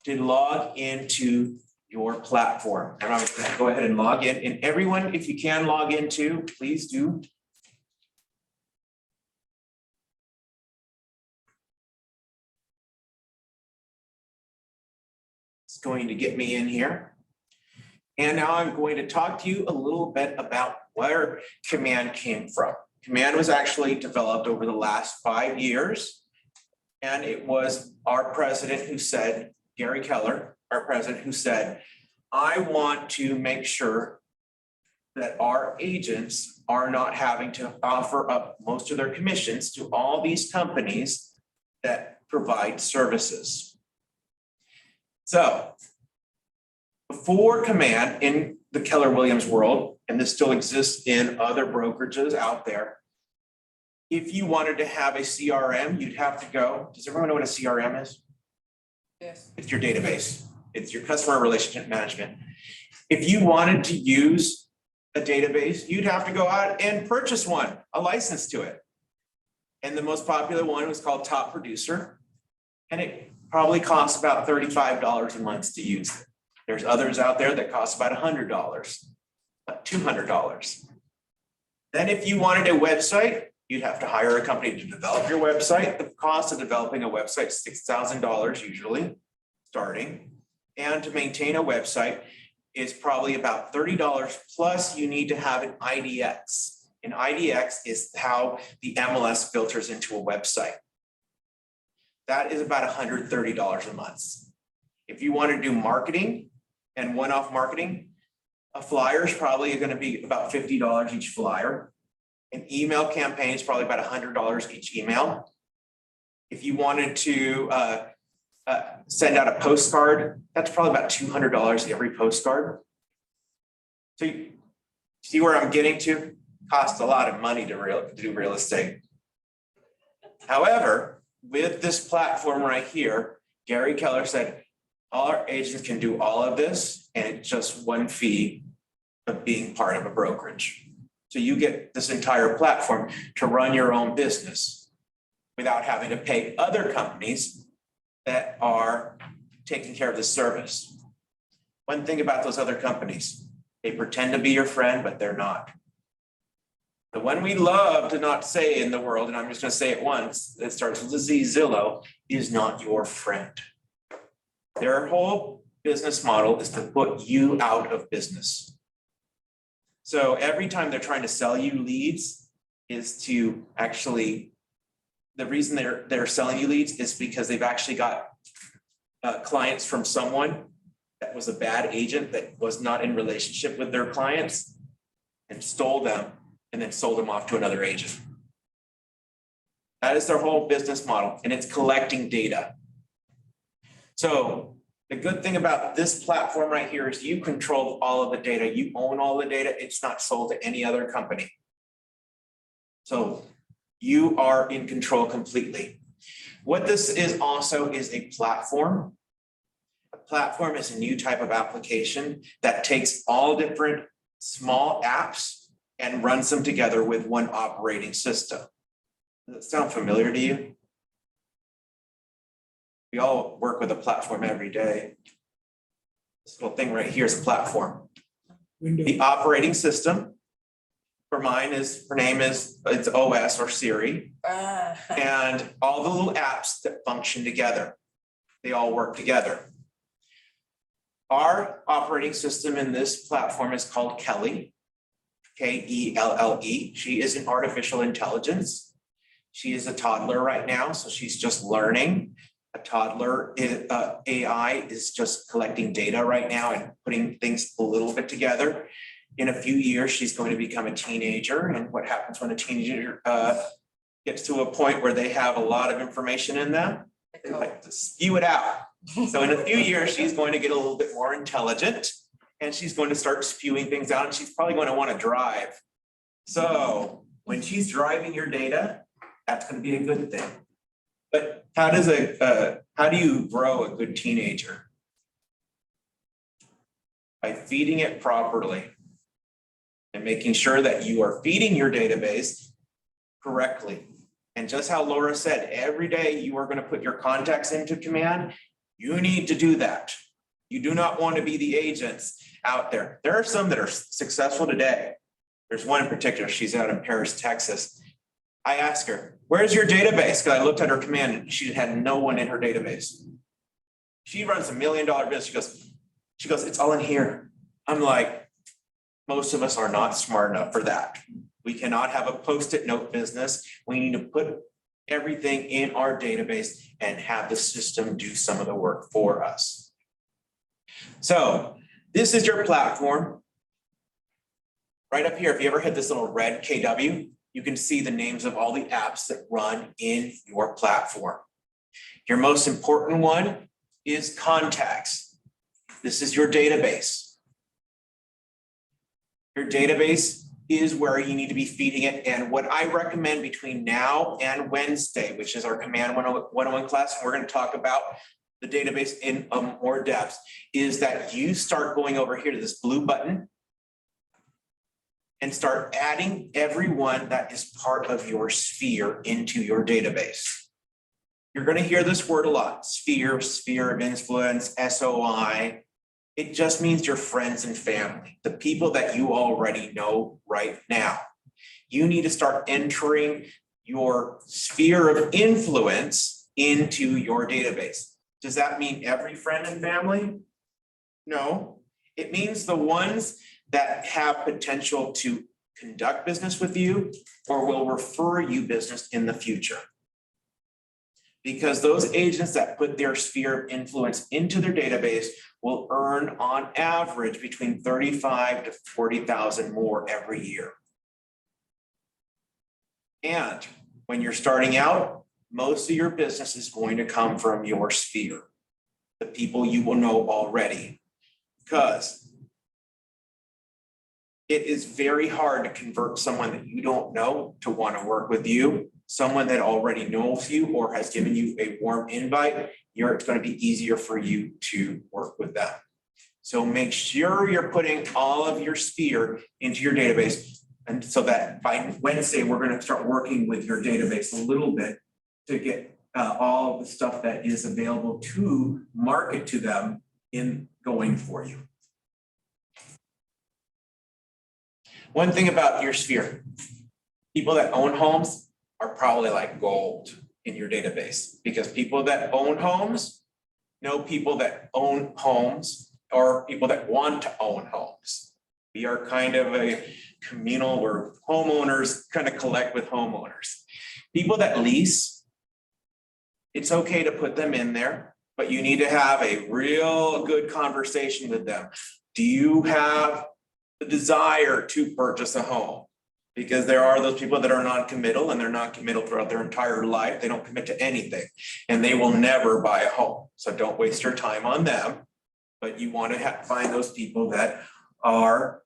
to log into your platform. And I'm going to go ahead and log in. And everyone, if you can log into, please do. It's going to get me in here. And now I'm going to talk to you a little bit about where Command came from. Command was actually developed over the last 5 years. And it was our president who said, Gary Keller, our president, who said, I want to make sure that our agents are not having to offer up most of their commissions to all these companies that provide services. So before Command in the Keller Williams world, and this still exists in other brokerages out there, if you wanted to have a CRM, you'd have to go, does everyone know what a CRM is? Yes. It's your database. It's your customer relationship management. If you wanted to use a database, you'd have to go out and purchase one, a license to it. And the most popular one was called Top Producer. And it probably costs about $35 a month to use it. There's others out there that cost about $100, about $200. Then if you wanted a website, you'd have to hire a company to develop your website. The cost of developing a website is $6,000 usually, starting. And to maintain a website is probably about $30, plus you need to have an IDX. An IDX is how the MLS filters into a website. That is about $130 a month. If you want to do marketing and one-off marketing, a flyer is probably going to be about $50 each flyer. An email campaign is probably about $100 each email. If you wanted to send out a postcard, that's probably about $200 every postcard. So you see where I'm getting to? Costs a lot of money to do real estate. However, with this platform right here, Gary Keller said, all our agents can do all of this, and it's just one fee of being part of a brokerage. So you get this entire platform to run your own business without having to pay other companies that are taking care of the service. One thing about those other companies, they pretend to be your friend, but they're not. The one we love to not say in the world, and I'm just going to say it once, that starts with a Z, Zillow, is not your friend. Their whole business model is to put you out of business. So every time they're trying to sell you leads is to actually, the reason they're selling you leads is because they've actually got clients from someone that was a bad agent that was not in relationship with their clients and stole them and then sold them off to another agent. That is their whole business model, and it's collecting data. So the good thing about this platform right here is you control all of the data. You own all the data. It's not sold to any other company. So you are in control completely. What this is also is a platform. A platform is a new type of application that takes all different small apps and runs them together with one operating system. Does that sound familiar to you? We all work with a platform every day. This little thing right here is a platform. Windows. The operating system for mine is, her name is, it's OS or Siri, and all the little apps that function together. They all work together. Our operating system in this platform is called Kelly, K-E-L-L-E. She is an artificial intelligence. She is a toddler right now, so she's just learning. A toddler, AI is just collecting data right now and putting things a little bit together. In a few years, she's going to become a teenager. And what happens when a teenager gets to a point where they have a lot of information in them? They like to spew it out. So in a few years, she's going to get a little bit more intelligent and she's going to start spewing things out, and she's probably going to want to drive. So when she's driving your data, that's going to be a good thing. But how do you grow a good teenager? By feeding it properly and making sure that you are feeding your database correctly. And just how Laura said, every day you are going to put your contacts into command. You need to do that. You do not want to be the agents out there. There are some that are successful today. There's one in particular, she's out in Paris, Texas. I asked her, where's your database? Because I looked at her command and she had no one in her database. She runs $1 million business. She goes, it's all in here. I'm like, most of us are not smart enough for that. We cannot have a Post-it note business. We need to put everything in our database and have the system do some of the work for us. So this is your platform. Right up here, if you ever hit this little red KW, you can see the names of all the apps that run in your platform. Your most important one is Contacts. This is your database. Your database is where you need to be feeding it. And what I recommend between now and Wednesday, which is our Command 101 class, and we're going to talk about the database in more depth, is that you start going over here to this blue button and start adding everyone that is part of your sphere into your database. You're going to hear this word a lot, sphere, sphere of influence, SOI. It just means your friends and family, the people that you already know right now. You need to start entering your sphere of influence into your database. Does that mean every friend and family? No, it means the ones that have potential to conduct business with you or will refer you business in the future. Because those agents that put their sphere of influence into their database will earn on average between 35 to 40,000 more every year. And when you're starting out, most of your business is going to come from your sphere, the people you will know already, because it is very hard to convert someone that you don't know to want to work with you. Someone that already knows you or has given you a warm invite, it's going to be easier for you to work with them. So make sure you're putting all of your sphere into your database. And so that by Wednesday, we're going to start working with your database a little bit to get all the stuff that is available to market to them in going for you. One thing about your sphere, people that own homes are probably like gold in your database, because people that own homes know people that own homes or people that want to own homes. We are kind of a communal where homeowners kind of collect with homeowners. People that lease, it's okay to put them in there. But you need to have a real good conversation with them. Do you have the desire to purchase a home? Because there are those people that are non-committal and they're non-committal throughout their entire life. They don't commit to anything and they will never buy a home. So don't waste your time on them. But you want to find those people that have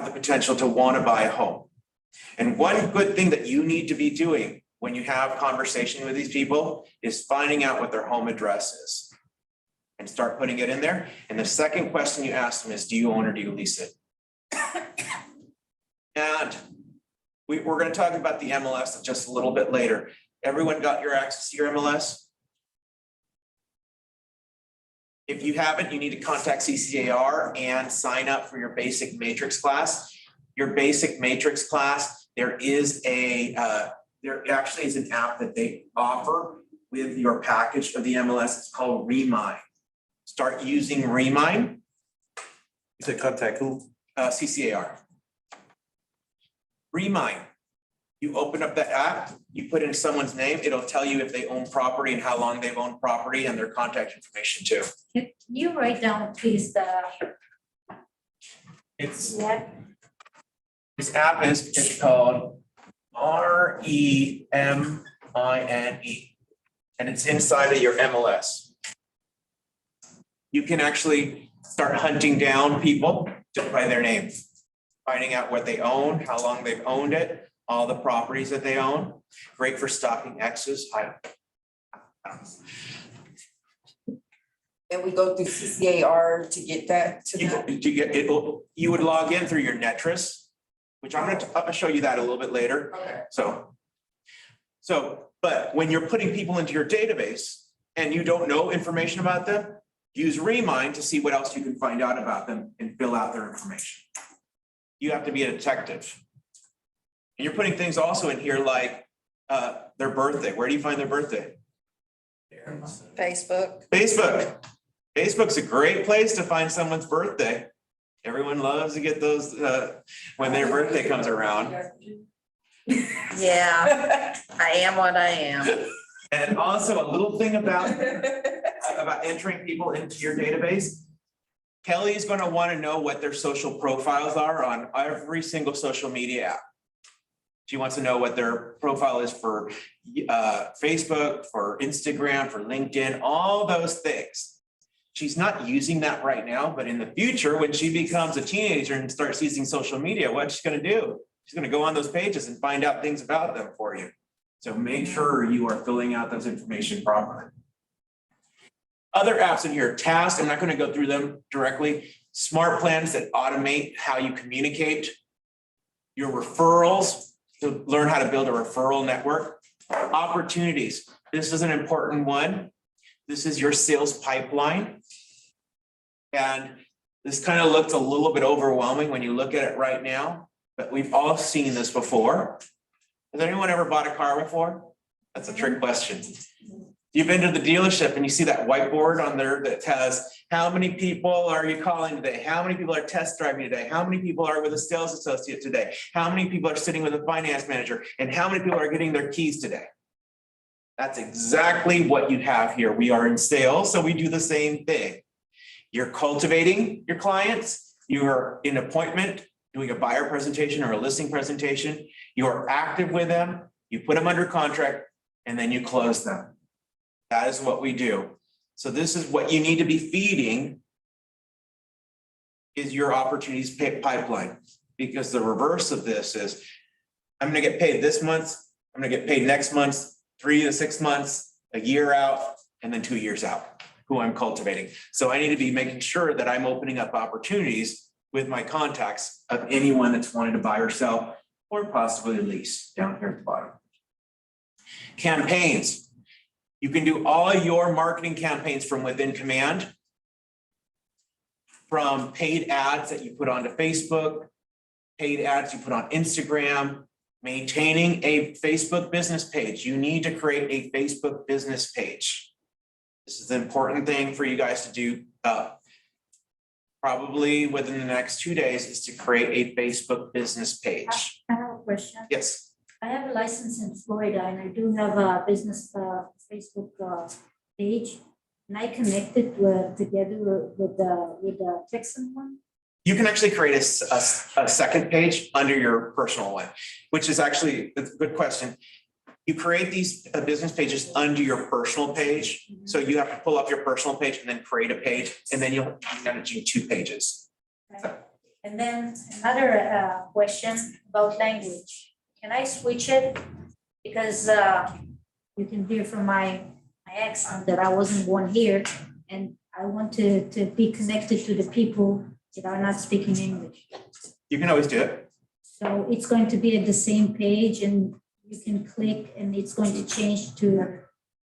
the potential to want to buy a home. And one good thing that you need to be doing when you have conversation with these people is finding out what their home address is. And start putting it in there. And the second question you ask them is, do you own or do you lease it? And we're gonna talk about the MLS just a little bit later. Everyone got your access to your MLS? If you haven't, you need to contact CCAR and sign up for your basic matrix class. Your basic matrix class, there actually is an app that they offer with your package of the MLS. It's called Remind. Start using Remind. You said contact who? CCAR. Remind. You open up that app, you put in someone's name, it'll tell you if they own property and how long they've owned property and their contact information too. Can you write down please the It's, app? this app it's called REMINE. And it's inside of your MLS. You can actually start hunting down people just by their name. Finding out what they own, how long they've owned it, all the properties that they own. Great for stalking exes. And we go through CCAR to get that to the. You would log in through your Netris, which I'm gonna show you that a little bit later. Okay. But when you're putting people into your database and you don't know information about them, use Remind to see what else you can find out about them and fill out their information. You have to be a detective. And you're putting things also in here like their birthday. Where do you find their birthday? Facebook. Facebook. Facebook's a great place to find someone's birthday. Everyone loves to get those when their birthday comes around. Yeah, I am what I am. And also a little thing about entering people into your database. Kelly's gonna wanna know what their social profiles are on every single social media app. She wants to know what their profile is for Facebook, for Instagram, for LinkedIn, all those things. She's not using that right now, but in the future, when she becomes a teenager and starts using social media, what's she gonna do? She's gonna go on those pages and find out things about them for you. So make sure you are filling out those information properly. Other apps in here, Task, I'm not gonna go through them directly. Smart plans that automate how you communicate. Your referrals, to learn how to build a referral network. Opportunities, this is an important one. This is your sales pipeline. And this kind of looks a little bit overwhelming when you look at it right now, but we've all seen this before. Has anyone ever bought a car before? That's a trick question. You've been to the dealership and you see that whiteboard on there that has how many people are you calling today? How many people are test driving today? How many people are with a sales associate today? How many people are sitting with a finance manager? And how many people are getting their keys today? That's exactly what you have here. We are in sales, so we do the same thing. You're cultivating your clients. You're in appointment, doing a buyer presentation or a listing presentation. You're active with them. You put them under contract and then you close them. That is what we do. So this is what you need to be feeding is your opportunities pipeline. Because the reverse of this is, I'm gonna get paid this month, I'm gonna get paid next month, 3 to 6 months, a year out, and then 2 years out, who I'm cultivating. So I need to be making sure that I'm opening up opportunities with my contacts of anyone that's wanting to buy or sell or possibly lease down here at the bottom. Campaigns. You can do all your marketing campaigns from within Command. From paid ads that you put onto Facebook, paid ads you put on Instagram, maintaining a Facebook business page. You need to create a Facebook business page. This is the important thing for you guys to do probably within the next 2 days is to create a Facebook business page. I have a question. Yes. I have a license in Florida and I do have a business Facebook page. And I connected together with the Texan one. You can actually create a second page under your personal one, which is actually a good question. You create these business pages under your personal page. So you have to pull up your personal page and then create a page, and then you'll manage 2 pages. Right. And then another question about language. Can I switch it? Because you can hear from my accent that I wasn't born here, and I want to be connected to the people that are not speaking English. You can always do it. So it's going to be at the same page and you can click and it's going to change to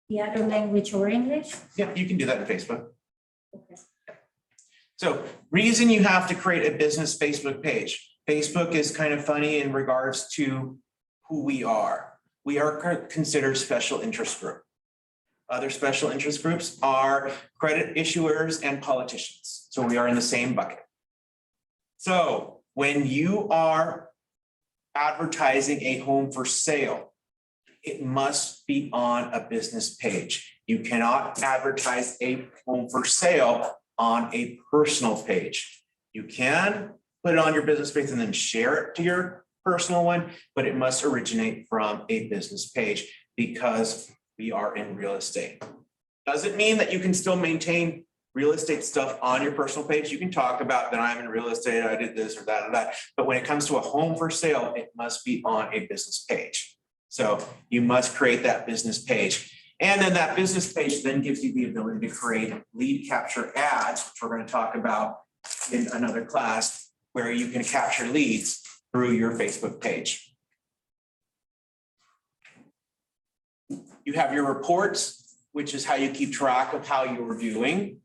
the other language or English? Yeah, you can do that in Facebook. Okay. So reason you have to create a business Facebook page. Facebook is kind of funny in regards to who we are. We are considered special interest group. Other special interest groups are credit issuers and politicians. So we are in the same bucket. So when you are advertising a home for sale, it must be on a business page. You cannot advertise a home for sale on a personal page. You can put it on your business page and then share it to your personal one, but it must originate from a business page because we are in real estate. Doesn't mean that you can still maintain real estate stuff on your personal page. You can talk about that I'm in real estate, I did this or that or that. But when it comes to a home for sale, it must be on a business page. So you must create that business page. And then that business page then gives you the ability to create lead capture ads, which we're going to talk about in another class, where you can capture leads through your Facebook page. You have your reports, which is how you keep track of how you're doing.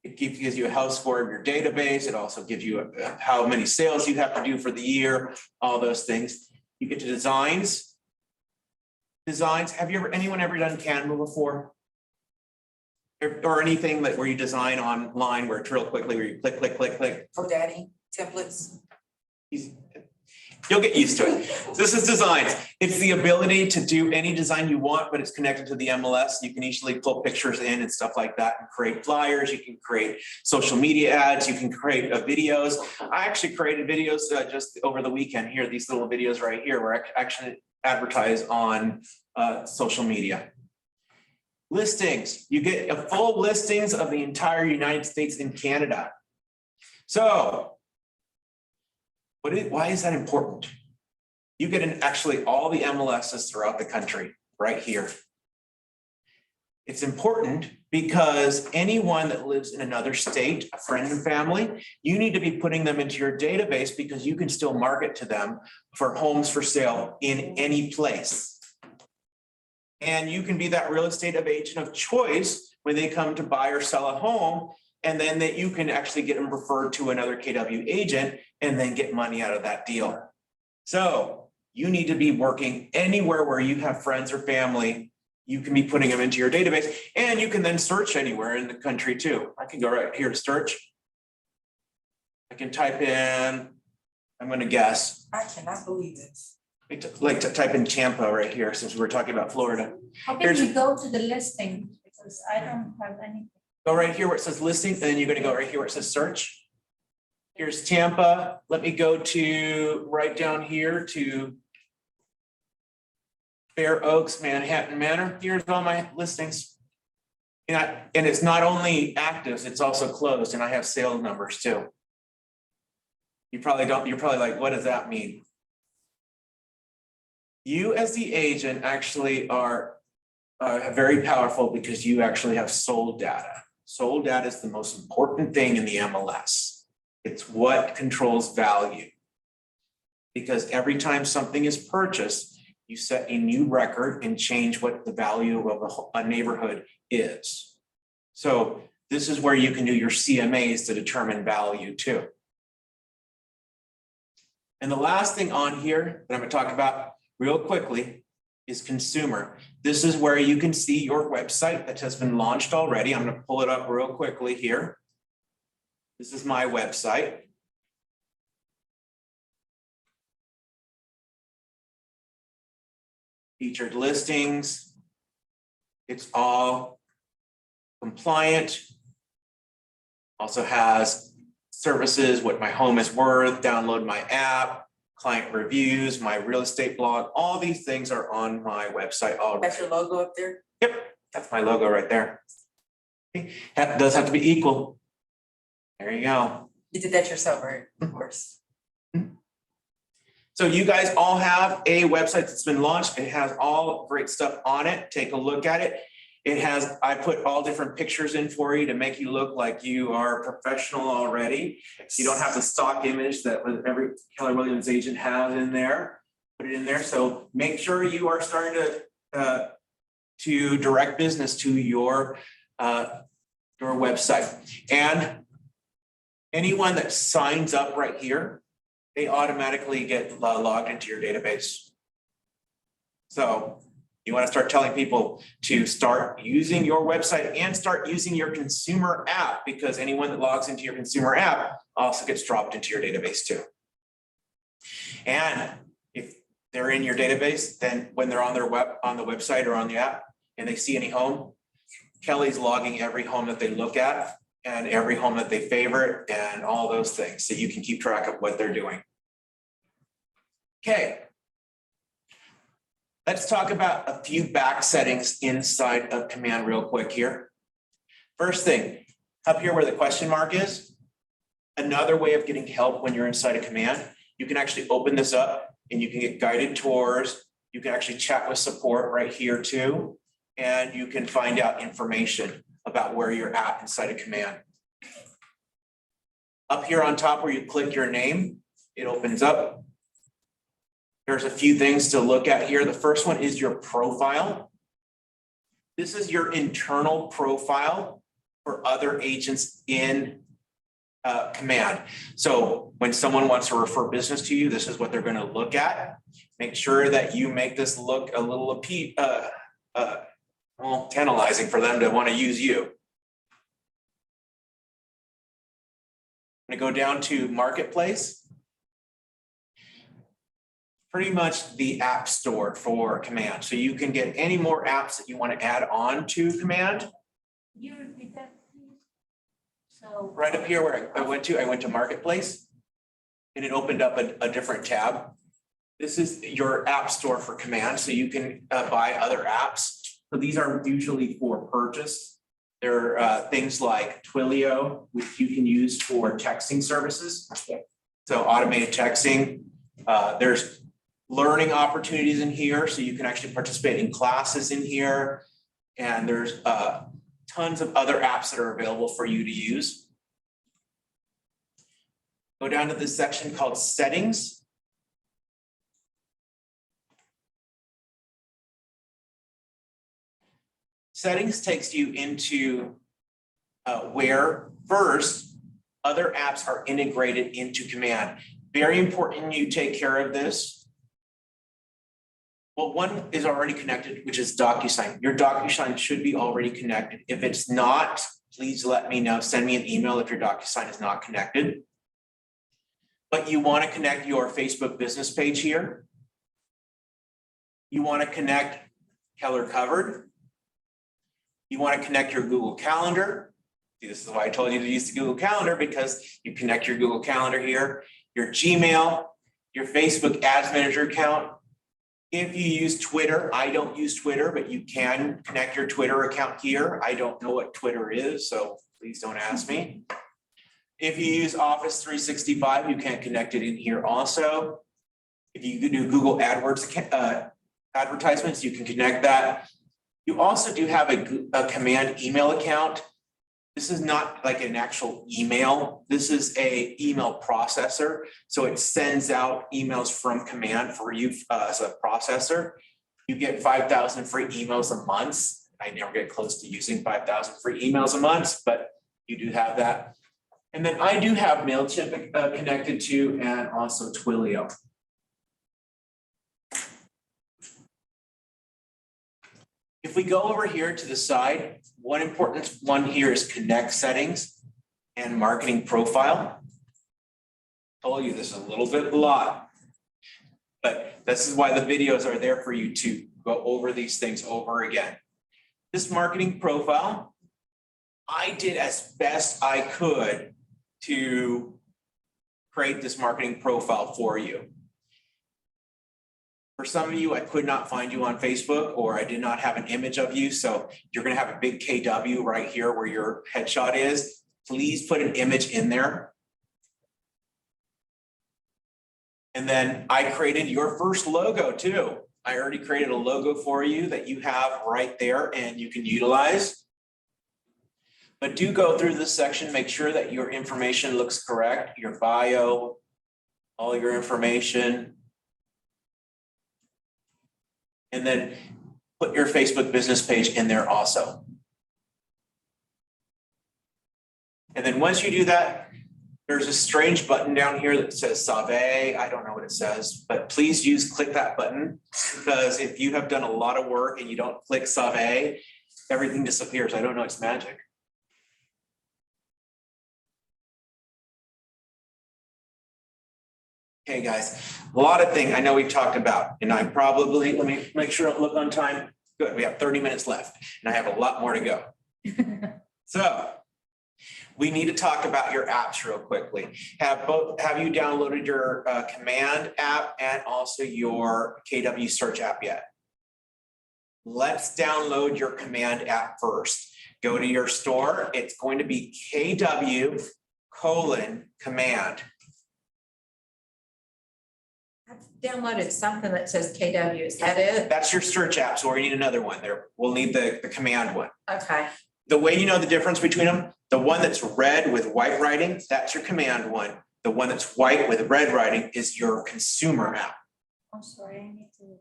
It gives you a health score of your database. It also gives you how many sales you have to do for the year, all those things. You get to designs. Have anyone ever done Canva before? Or anything that where you design online where it's real quickly, where you click. GoDaddy, templates. You'll get used to it. This is designs. It's the ability to do any design you want, but it's connected to the MLS. You can easily pull pictures in and stuff like that and create flyers. You can create social media ads. You can create videos. I actually created videos just over the weekend here, these little videos right here where I actually advertise on social media. Listings. You get a full listings of the entire United States and Canada. So why is that important? You get actually all the MLSs throughout the country right here. It's important because anyone that lives in another state, a friend and family, you need to be putting them into your database because you can still market to them for homes for sale in any place. And you can be that real estate agent of choice when they come to buy or sell a home. And then that you can actually get them referred to another KW agent and then get money out of that deal. So you need to be working anywhere where you have friends or family. You can be putting them into your database and you can then search anywhere in the country too. I can go right here to search. I can type in, I'm going to guess. I cannot believe this. Like to type in Tampa right here since we were talking about Florida. How can Here's- we go to the listing? Because I don't have anything. Go right here where it says listing, and then you're gonna go right here where it says search. Here's Tampa. Let me go to right down here to Fair Oaks, Manhattan Manor. Here's all my listings. And it's not only actives, it's also closed, and I have sales numbers too. You're probably like, what does that mean? You as the agent actually are very powerful because you actually have sold data. Sold data is the most important thing in the MLS. It's what controls value. Because every time something is purchased, you set a new record and change what the value of a neighborhood is. So this is where you can do your CMAs to determine value too. And the last thing on here that I'm going to talk about real quickly is consumer. This is where you can see your website that has been launched already. I'm going to pull it up real quickly here. This is my website. featured listings. It's all compliant. Also has services, what my home is worth, download my app, client reviews, my real estate blog. All these things are on my website already. That's your logo up there? Yep, that's my logo right there. That does have to be equal. There you go. You did that yourself, right? Of course. So you guys all have a website that's been launched. It has all great stuff on it. Take a look at it. It has, I put all different pictures in for you to make you look like you are professional already. So you don't have the stock image that every Keller Williams agent has in there. Put it in there. So make sure you are starting to direct business to your website. And anyone that signs up right here, they automatically get logged into your database. So you want to start telling people to start using your website and start using your consumer app, because anyone that logs into your consumer app also gets dropped into your database too. And if they're in your database, then when they're on the website or on the app and they see any home, Kelly's logging every home that they look at and every home that they favorite and all those things, so you can keep track of what they're doing. Okay. Let's talk about a few back settings inside of Command real quick here. First thing, up here where the question mark is, another way of getting help when you're inside a Command, you can actually open this up and you can get guided tours. You can actually chat with support right here too. And you can find out information about where you're at inside a Command. Up here on top where you click your name, it opens up. There's a few things to look at here. The first one is your profile. This is your internal profile for other agents in Command. So when someone wants to refer business to you, this is what they're going to look at. Make sure that you make this look a little tantalizing for them to want to use you. I'm going to go down to Marketplace. Pretty much the app store for Command. So you can get any more apps that you want to add on to Command. You repeat that, please? So. Right up here where I went to Marketplace, and it opened up a different tab. This is your app store for Command, so you can buy other apps. So these are usually for purchase. There are things like Twilio, which you can use for texting services. So automated texting. There's learning opportunities in here, so you can actually participate in classes in here. And there's tons of other apps that are available for you to use. Go down to this section called Settings. Settings takes you into where first other apps are integrated into Command. Very important you take care of this. Well, one is already connected, which is DocuSign. Your DocuSign should be already connected. If it's not, please let me know. Send me an email if your DocuSign is not connected. But you want to connect your Facebook business page here. You want to connect Keller Covered. You want to connect your Google Calendar. This is why I told you to use the Google Calendar, because you connect your Google Calendar here, your Gmail, your Facebook Ads Manager account. If you use Twitter, I don't use Twitter, but you can connect your Twitter account here. I don't know what Twitter is, so please don't ask me. If you use Office 365, you can connect it in here also. If you do Google AdWords advertisements, you can connect that. You also do have a Command email account. This is not like an actual email. This is a email processor. So it sends out emails from Command for you as a processor. You get 5,000 free emails a month. I never get close to using 5,000 free emails a month, but you do have that. And then I do have MailChimp connected to, and also Twilio. If we go over here to the side, one important one here is Connect Settings and Marketing Profile. Told you this is a lot, but this is why the videos are there for you to go over these things over again. This marketing profile, I did as best I could to create this marketing profile for you. For some of you, I could not find you on Facebook, or I did not have an image of you, so you're gonna have a big KW right here where your headshot is. Please put an image in there. And then I created your first logo too. I already created a logo for you that you have right there and you can utilize. But do go through this section, make sure that your information looks correct, your bio, all your information. And then put your Facebook business page in there also. And then once you do that, there's a strange button down here that says Save. I don't know what it says, but please click that button, because if you have done a lot of work and you don't click Save, everything disappears. I don't know, it's magic. Okay, guys, a lot of things I know we've talked about, and I probably, let me make sure I look on time. Good, we have 30 minutes left and I have a lot more to go. So we need to talk about your apps real quickly. Have you downloaded your Command app and also your KW search app yet? Let's download your Command app first. Go to your store. It's going to be KW:command. I've downloaded something that says KW, is that it? That's your search app, so we need another one there. We'll need the Command one. Okay, The way you know the difference between them, the one that's red with white writing, that's your Command one. The one that's white with red writing is your consumer app. I'm sorry, I need to.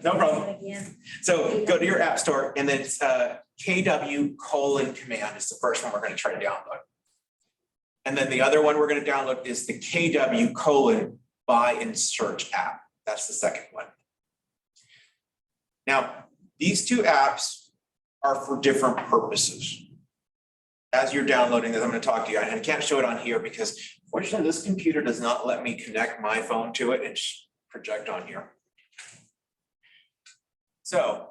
No problem. Again. So go to your app store and then it's KW:command is the first one we're going to try to download. And then the other one we're going to download is the KW:buy and search app. That's the second one. Now, these two apps are for different purposes. As you're downloading this, I'm going to talk to you. I can't show it on here because fortunately this computer does not let me connect my phone to it and project on here. So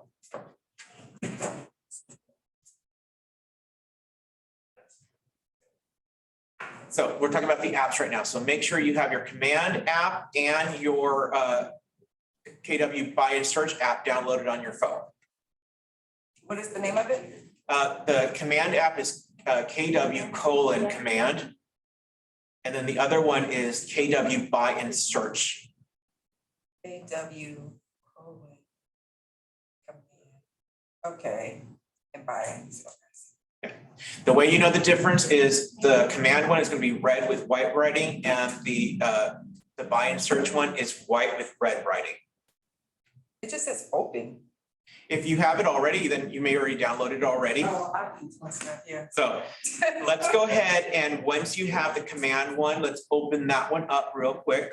we're talking about the apps right now. So make sure you have your Command app and your KW:buy and search app downloaded on your phone. What is the name of it? The Command app is KW:command. And then the other one is KW:buy and search. KW:. Okay, and buy. The way you know the difference is the Command one is going to be red with white writing, and the buy and search one is white with red writing. It just says open. If you have it already, then you may already download it already. Oh, I need my stuff, yeah. So let's go ahead, and once you have the Command one, let's open that one up real quick.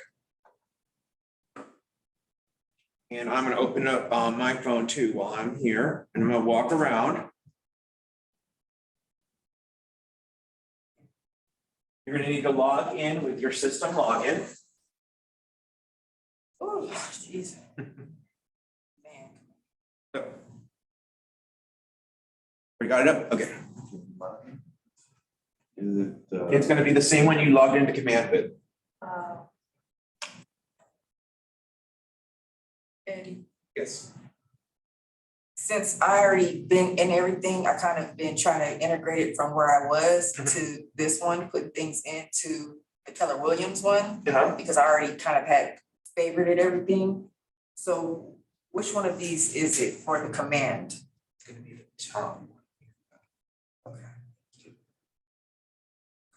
And I'm going to open up on my phone too while I'm here, and I'm going to walk around. You're going to need to log in with your system login. Oh, jeez. Man. We got it up? Okay. It's going to be the same one you logged into Command with. Eddie, Yes. since I already been in everything, I kind of been trying to integrate it from where I was to this one, putting things into the Keller Williams one, because I already kind of had favorited everything. So which one of these is it for the Command? It's going to be the top one. Okay.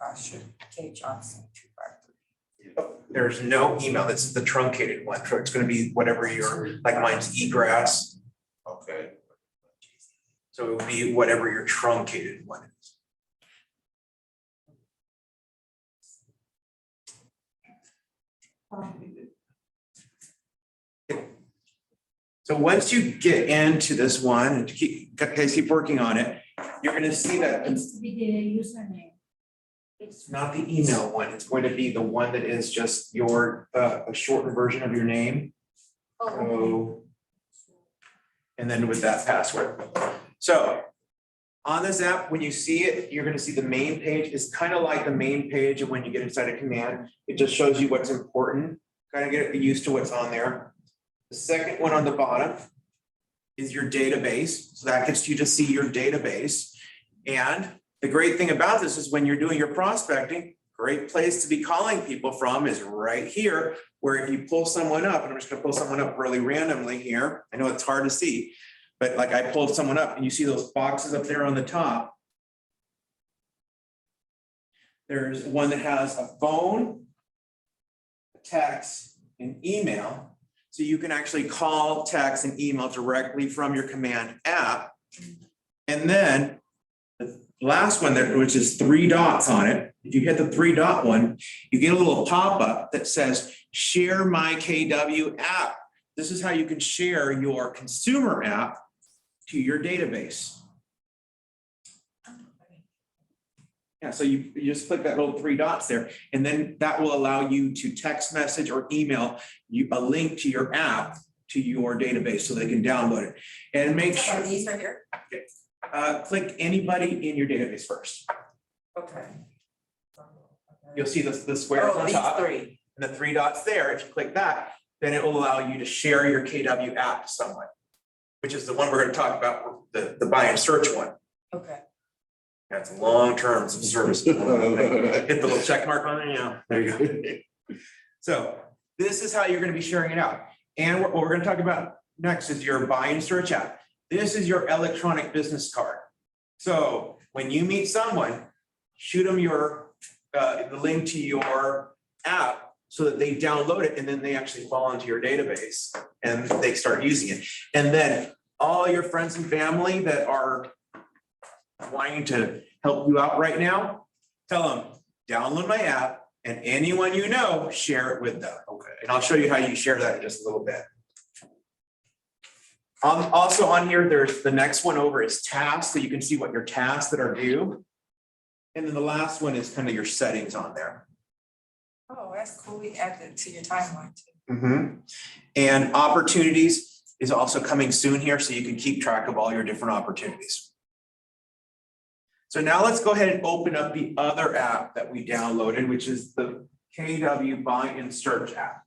Gosh, K Johnson 253. There's no email. This is the truncated one. So it's going to be whatever your, like mine's egress. Okay. So it would be whatever your truncated one is. So once you get into this one and keep working on it, you're going to see that It needs to be the username. it's not the email one. It's going to be the one that is just your a shortened version of your name. Oh, So and then with that password. So on this app, when you see it, you're gonna see the main page. It's kind of like the main page of when you get inside a command. It just shows you what's important, kind of get used to what's on there. The second one on the bottom is your database. So that gets you to see your database. And the great thing about this is when you're doing your prospecting, great place to be calling people from is right here, where if you pull someone up, and I'm just gonna pull someone up really randomly here. I know it's hard to see, but like I pulled someone up and you see those boxes up there on the top. There's one that has a phone, a text, and email. So you can actually call, text, and email directly from your command app. And then the last one there, which is 3 dots on it, if you hit the 3 dot one, you get a little pop-up that says, share my KW app. This is how you can share your consumer app to your database. Yeah, so you just click that little 3 dots there, and then that will allow you to text message or email you a link to your app to your database so they can download it. And make sure, These right here? click anybody in your database first. Okay. You'll see the squares Oh, on these top. 3. And the 3 dots there, if you click that, then it will allow you to share your KW app to someone, which is the one we're gonna talk about, the buy and search one. Okay. That's long terms of service. Hit the little check mark on there, yeah, there you go. So this is how you're gonna be sharing it out. And what we're gonna talk about next is your buy and search app. This is your electronic business card. So when you meet someone, shoot them the link to your app so that they download it and then they actually fall into your database and they start using it. And then all your friends and family that are wanting to help you out right now, tell them, download my app and anyone you know, share it with them. Okay. And I'll show you how you share that in just a little bit. Also on here, there's the next one over is tasks, so you can see what your tasks that are due. And then the last one is kind of your settings on there. Oh, that's cool. We add that to your timeline too. Mm-hmm. And opportunities is also coming soon here, so you can keep track of all your different opportunities. So now let's go ahead and open up the other app that we downloaded, which is the KW Buy and Search app.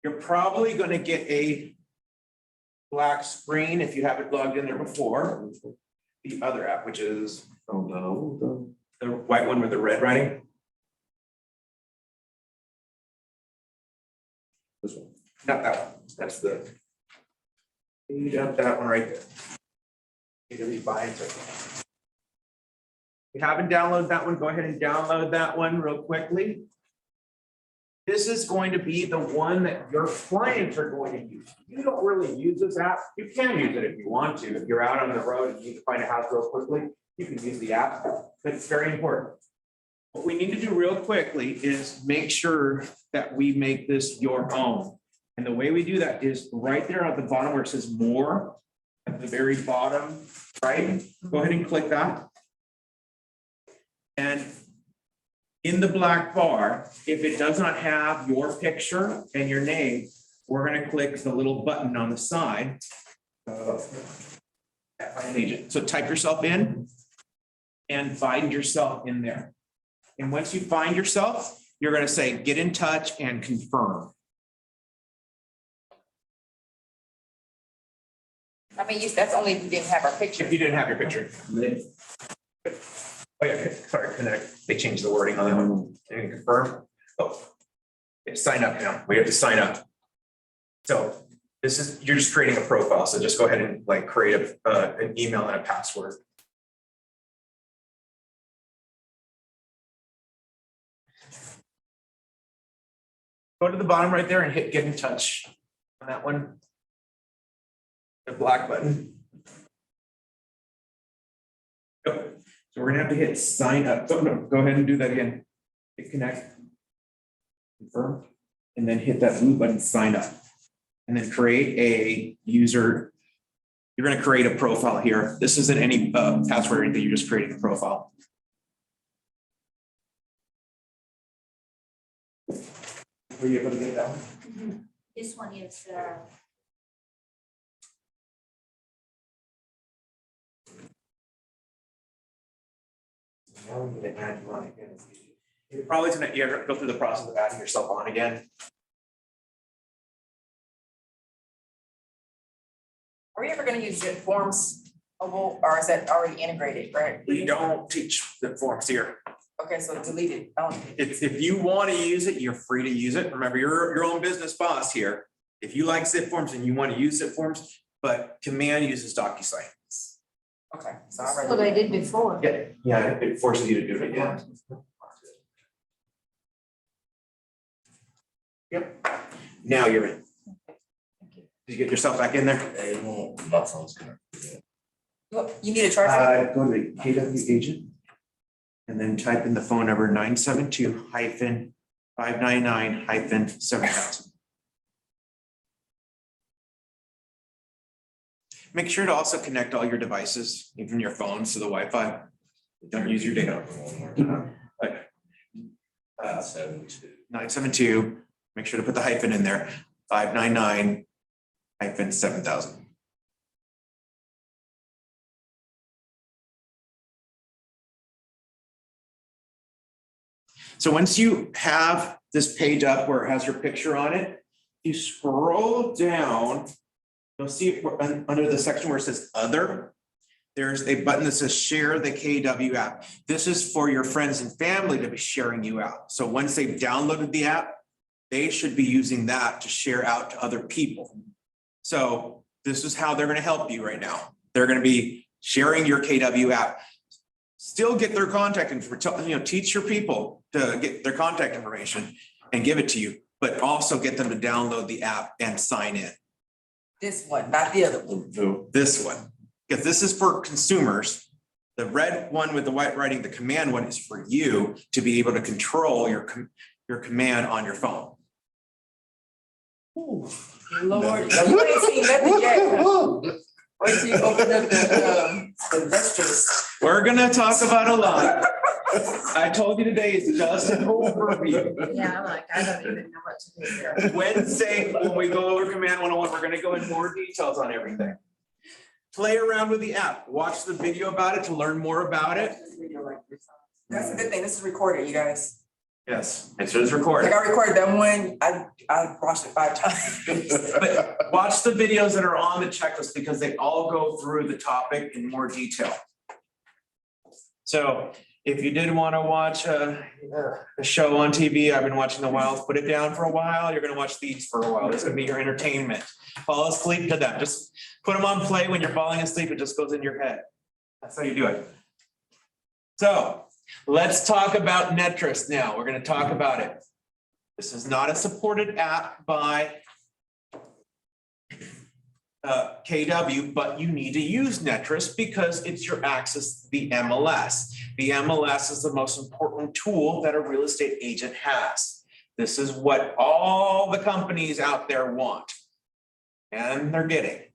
You're probably going to get a black screen if you haven't logged in there before. The other app, which is the white one with the red writing. This one, not that one. That's the. You got that one right there. KW Buy and Search. If you haven't downloaded that one, go ahead and download that one real quickly. This is going to be the one that your clients are going to use. You don't really use this app. You can use it if you want to. If you're out on the road and you need to find a house real quickly, you can use the app, but it's very important. What we need to do real quickly is make sure that we make this your own. And the way we do that is right there at the bottom where it says more, at the very bottom, right? Go ahead and click that. And in the black bar, if it does not have your picture and your name, we're going to click the little button on the side. Find agent. So type yourself in and find yourself in there. And once you find yourself, you're going to say, get in touch and confirm. I mean, that's only if you didn't have our picture. If you didn't have your picture. Oh yeah, sorry, connect. They changed the wording on that one. And confirm. Oh, yeah, sign up now. We have to sign up. So this is, you're just creating a profile. So just go ahead and like create an email and a password. Go to the bottom right there and hit get in touch on that one. The black button. Go. So we're gonna have to hit sign up. Oh, no, go ahead and do that again. Hit connect. Confirm. And then hit that blue button, sign up. And then create a user. You're gonna create a profile here. This isn't any password or anything, you're just creating a profile. Were you able to get that one? This one is, telling you to add you on again. You're probably gonna, you ever go through the process of adding yourself on again. Are we ever gonna use Zip forms, or is that already integrated, right? We don't teach the forms here. Okay, so delete it. If you want to use it, you're free to use it. Remember, you're your own business boss here. If you like zip forms and you want to use zip forms, but Command uses DocuSign. Okay, so I That's what I did before. Yeah, it forces you to do it again. Yep, now you're in. Did you get yourself back in there? They won't, my phone's gonna. You need a charger? Go to the KW agent. And then type in the phone number 972-599-7000. Make sure to also connect all your devices, even your phones to the Wi-Fi. Don't use your data. But, 972. 972, make sure to put the hyphen in there, 599-7000. So once you have this page up where it has your picture on it, you scroll down, you'll see under the section where it says other, there's a button that says share the KW app. This is for your friends and family to be sharing you out. So once they've downloaded the app, they should be using that to share out to other people. So this is how they're going to help you right now. They're going to be sharing your KW app. Still get their contact information, teach your people to get their contact information and give it to you, but also get them to download the app and sign in. This one, not the other one. This one, because this is for consumers. The red one with the white writing, the command one is for you to be able to control your command on your phone. Ooh, Lord, you ain't seen nothing yet. Wait till you open up the vegetables. We're gonna talk about a lot. I told you today is just an overview. Yeah, I'm like, I don't even know what to do here. Wednesday, when we go over Command 101, we're gonna go in more details on everything. Play around with the app, watch the video about it to learn more about it. That's a good thing. This is recorded, you guys. Yes, it's just recorded. Like I recorded that one, I watched it 5 times. But watch the videos that are on the checklist because they all go through the topic in more detail. So if you did want to watch a show on TV, I've been watching The Wilds, put it down for a while. You're going to watch these for a while. This is going to be your entertainment. Fall asleep to them. Just put them on play when you're falling asleep. It just goes in your head. That's how you do it. So let's talk about Netris now. We're going to talk about it. This is not a supported app by KW, but you need to use Netris because it's your access to the MLS. The MLS is the most important tool that a real estate agent has. This is what all the companies out there want, and they're getting,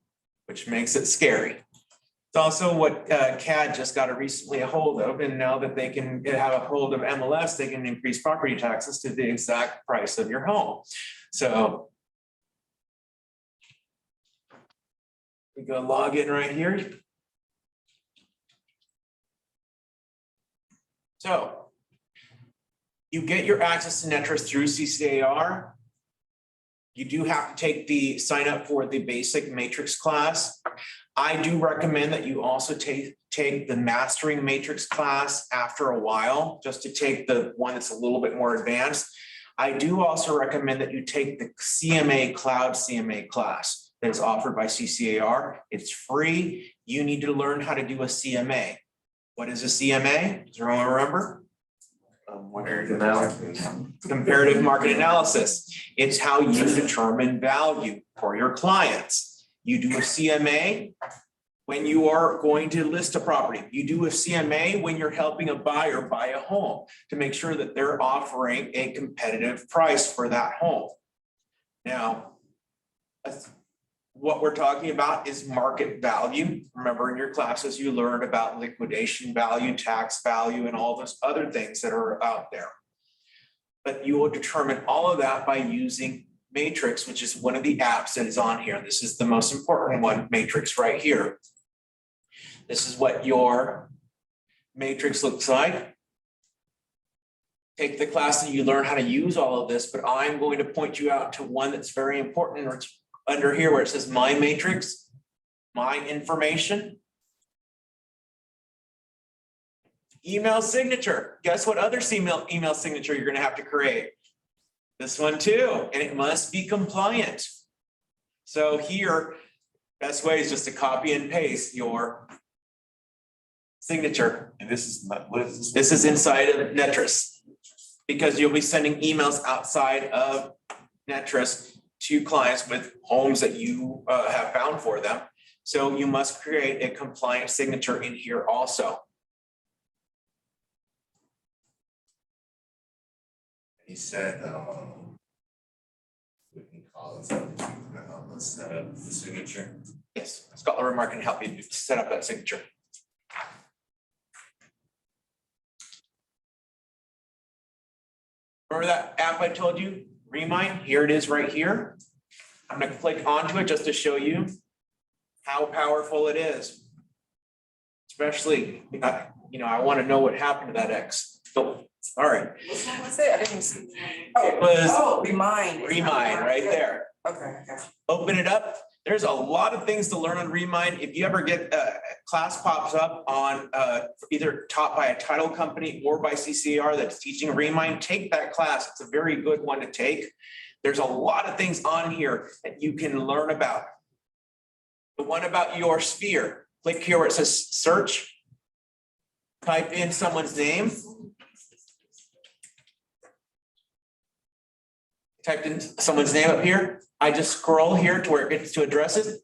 which makes it scary. It's also what CAD just got recently a hold of, and now that they can have a hold of MLS, they can increase property taxes to the exact price of your home. So we go log in right here. So you get your access to Netris through CCAR. You do have to take the sign up for the basic matrix class. I do recommend that you also take the mastering matrix class after a while, just to take the one that's a little bit more advanced. I do also recommend that you take the CMA Cloud CMA class that is offered by CCAR. It's free. You need to learn how to do a CMA. What is a CMA? Does everyone remember? Comparative market analysis. It's how you determine value for your clients. You do a CMA when you are going to list a property. You do a CMA when you're helping a buyer buy a home to make sure that they're offering a competitive price for that home. Now, what we're talking about is market value. Remember in your classes, you learned about liquidation value, tax value, and all those other things that are out there. But you will determine all of that by using Matrix, which is one of the apps that is on here. This is the most important one, Matrix right here. This is what your Matrix looks like. take the class and you learn how to use all of this, but I'm going to point you out to one that's very important, or it's under here where it says My Matrix, My Information. Email signature. Guess what other email signature you're gonna have to create? This one too, and it must be compliant. So here, best way is just to copy and paste your signature. And this is not, what is this? This is inside of Netris. Because you'll be sending emails outside of Netris to clients with homes that you have found for them. So you must create a compliant signature in here also. He said, we can call it something, let's set up the signature. Yes, Scott Remark can help you set up that signature. Remember that app I told you, Remind? Here it is right here. I'm gonna click onto it just to show you how powerful it is. Especially, I wanna know what happened to that X. So, all right, Which one was it? I didn't see. it was Remind. Remind right there. Okay, okay. Open it up. There's a lot of things to learn on Remind. If you ever get a class pops up on either taught by a title company or by CCR that's teaching Remind, take that class. It's a very good one to take. There's a lot of things on here that you can learn about. The one about your sphere, click here where it says search. Type in someone's name. Typed in someone's name up here. I just scroll here to where it gets to addresses.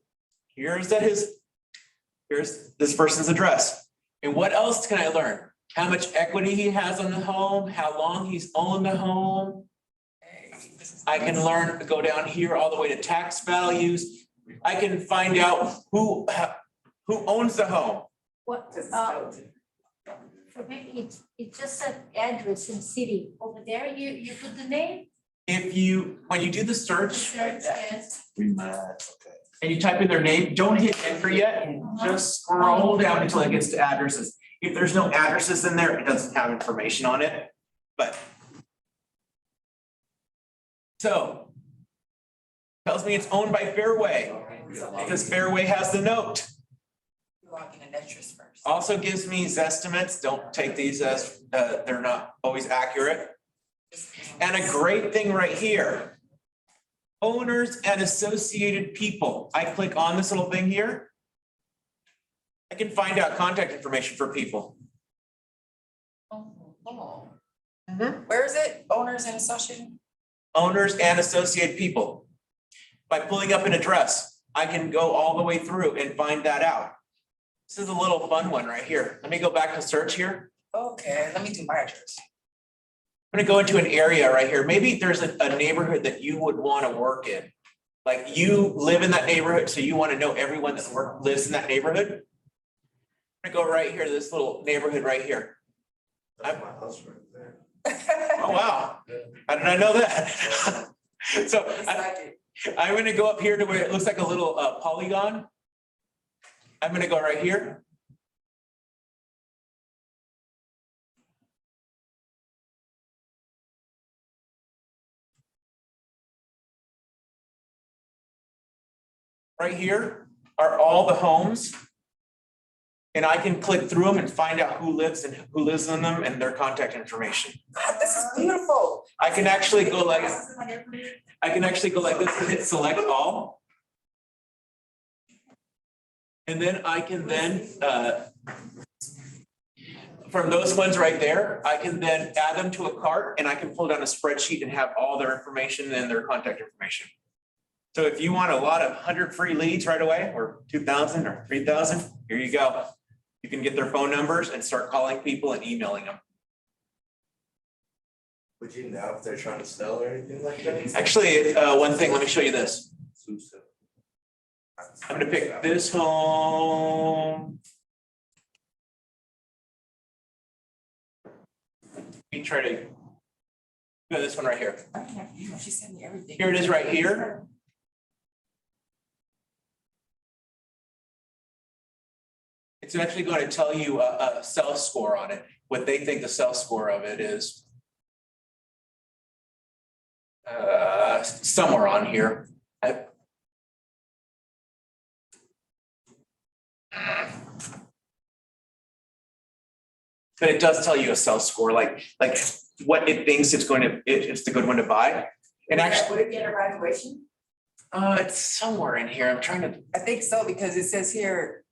Here's this person's address. And what else can I learn? How much equity he has on the home, how long he's owned the home. I can learn, go down here all the way to tax values. I can find out who owns the home. What, for me, it just said address and city. Over there, you put the name? When you do the search Search, yes. Remind, okay. and you type in their name, don't hit enter yet, and just scroll down until it gets to addresses. If there's no addresses in there, it doesn't have information on it, but. So. Tells me it's owned by Fairway, because Fairway has the note. Log in Netris first. Also gives me Zestimates. Don't take these as, they're not always accurate. And a great thing right here. Owners and associated people. I click on this little thing here. I can find out contact information for people. Where is it? Owners and associated? Owners and associated people. By pulling up an address, I can go all the way through and find that out. This is a little fun one right here. Let me go back to search here. Okay, let me do my address. I'm gonna go into an area right here. Maybe there's a neighborhood that you would want to work in. Like you live in that neighborhood, so you want to know everyone that lives in that neighborhood. I'm gonna go right here, this little neighborhood right here. That's my house right there. Oh, wow. How did I know that? So It's like it. I'm gonna go up here to where it looks like a little polygon. I'm gonna go right here. Right here are all the homes. And I can click through them and find out who lives in them and their contact information. God, this is beautiful. I can actually go like this and hit select all. And then I can from those ones right there, I can then add them to a cart and I can pull down a spreadsheet and have all their information and their contact information. So if you want a lot of 100 free leads right away, or 2,000 or 3,000, here you go. You can get their phone numbers and start calling people and emailing them. Would you know if they're trying to sell or anything like that? Actually, one thing, let me show you this. I'm gonna pick this home. Let me try to go this one right here. She sent me everything. Here it is right here. It's actually going to tell you a self score on it, what they think the self score of it is. Somewhere on here. But it does tell you a sell score, like what it thinks it's going to, it's the good one to buy. And actually, Would it get a valuation? it's somewhere in here. I'm trying to, I think so, because it says here.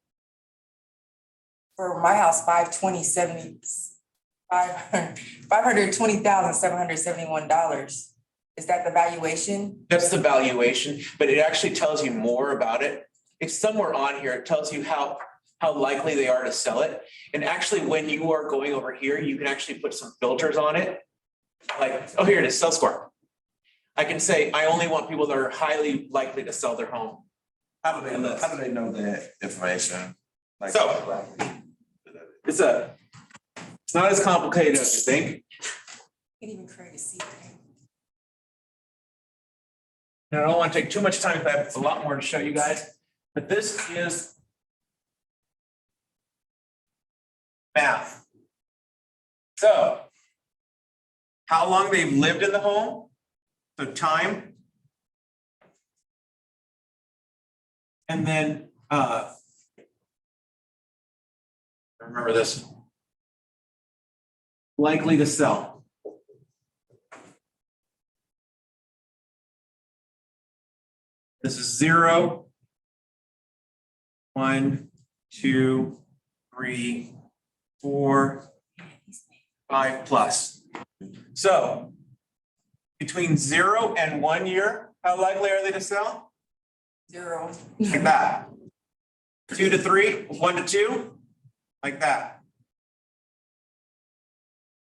For my house, 520,771 dollars. Is that the valuation? that's the valuation, but it actually tells you more about it. It's somewhere on here. It tells you how likely they are to sell it. And actually, when you are going over here, you can actually put some filters on it. Like, oh, here it is, sell score. I can say, I only want people that are highly likely to sell their home. How do they know that information? Like- So- It's not as complicated as you think. You can even create a secret. And I don't want to take too much time, because I have a lot more to show you guys, but this is math. So how long they've lived in the home, so time. And then, remember this. Likely to sell. This is 0, 1, 2, 3, 4, 5 plus. So between 0 and 1 year, how likely are they to sell? 0. Like that. 2 to 3, 1 to 2, like that.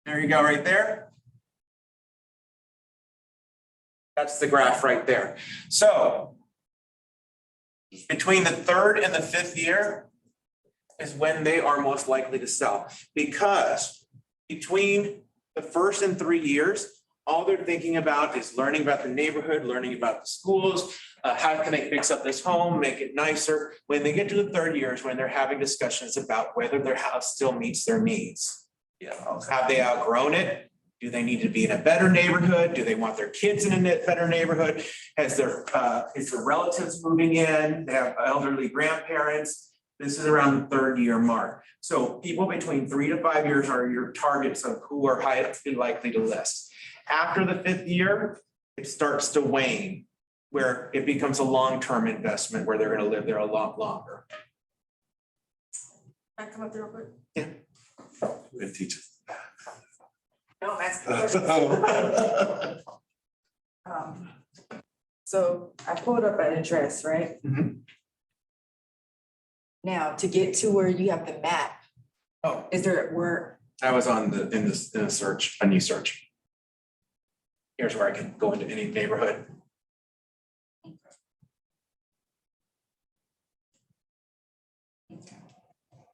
There you go, right there. That's the graph right there. So between the 3rd and the 5th year is when they are most likely to sell, because between the 1st and 3 years, all they're thinking about is learning about the neighborhood, learning about the schools, how can they fix up this home, make it nicer. When they get to the 3rd year is when they're having discussions about whether their house still meets their needs. Yeah. Have they outgrown it? Do they need to be in a better neighborhood? Do they want their kids in a better neighborhood? Is their relatives moving in? They have elderly grandparents. This is around the 3rd year mark. So people between 3 to 5 years are your targets of who are highly likely to list. After the 5th year, it starts to wane, where it becomes a long-term investment where they're going to live there a lot longer. Can I come up there real quick? Yeah. Good teacher. No, I'm asking questions. So I pulled up an address, right? Mhm. Now, to get to where you have the map, Oh, is there where, that was on in the search, a new search. Here's where I can go into any neighborhood.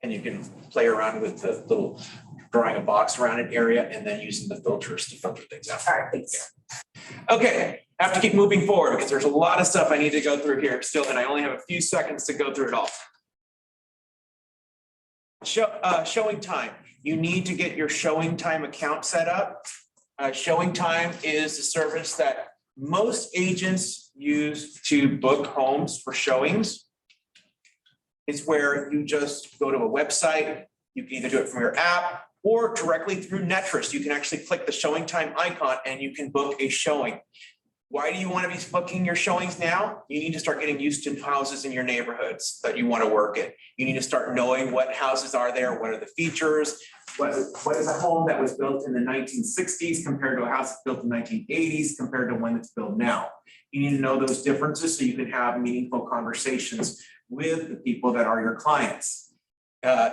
And you can play around with the little drawing a box around an area and then using the filters to filter things out. all right, thanks. Okay, I have to keep moving forward because there's a lot of stuff I need to go through here still, and I only have a few seconds to go through it all. Showing time. You need to get your showing time account set up. Showing time is a service that most agents use to book homes for showings. It's where you just go to a website. You can either do it from your app or directly through Netris. You can actually click the showing time icon and you can book a showing. Why do you want to be booking your showings now? You need to start getting used to houses in your neighborhoods that you want to work in. You need to start knowing what houses are there, what are the features, what is a home that was built in the 1960s compared to a house that's built in the 1980s compared to one that's built now. You need to know those differences so you can have meaningful conversations with the people that are your clients.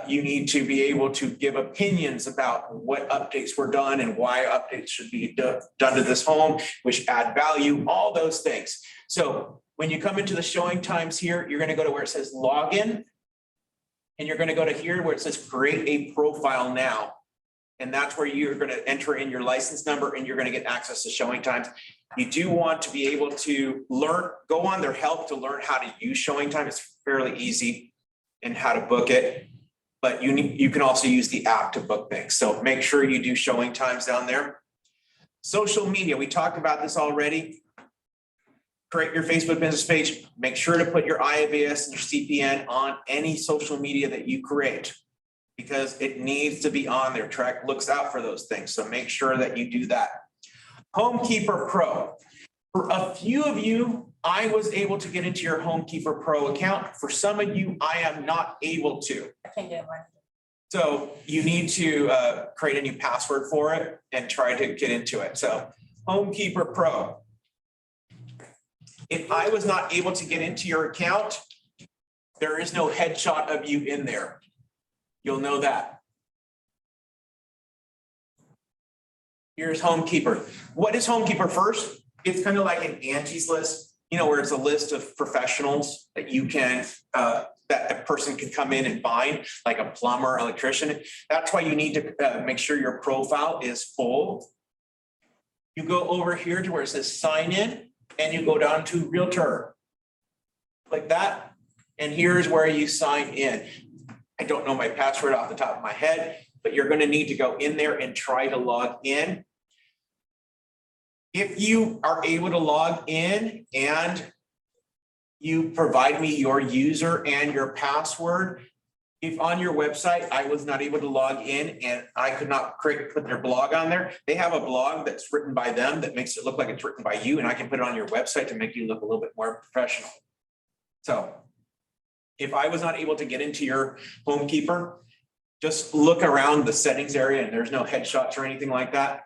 You need to be able to give opinions about what updates were done and why updates should be done to this home, which add value, all those things. So when you come into the showing times here, you're going to go to where it says login. And you're going to go to here where it says create a profile now. And that's where you're going to enter in your license number and you're going to get access to showing times. You do want to be able to go on their help to learn how to use showing time. It's fairly easy and how to book it. But you can also use the app to book things. So make sure you do showing times down there. Social media, we talked about this already. Create your Facebook business page. Make sure to put your IABS and your CPN on any social media that you create, because it needs to be on there. Track looks out for those things. So make sure that you do that. Homekeeper Pro. For a few of you, I was able to get into your Homekeeper Pro account. For some of you, I am not able to. I can't get mine. So you need to create a new password for it and try to get into it. So Homekeeper Pro. If I was not able to get into your account, there is no headshot of you in there. You'll know that. Here's Homekeeper. What is Homekeeper first? It's kind of like an Angie's List, you know, where it's a list of professionals that you can, that a person can come in and find, like a plumber, electrician. That's why you need to make sure your profile is full. You go over here to where it says sign in, and you go down to Realtor. Like that, and here's where you sign in. I don't know my password off the top of my head, but you're gonna need to go in there and try to log in. If you are able to log in and you provide me your user and your password, if on your website, I was not able to log in and I could not put their blog on there, they have a blog that's written by them that makes it look like it's written by you, and I can put it on your website to make you look a little bit more professional. So if I was not able to get into your Homekeeper, just look around the settings area and there's no headshots or anything like that.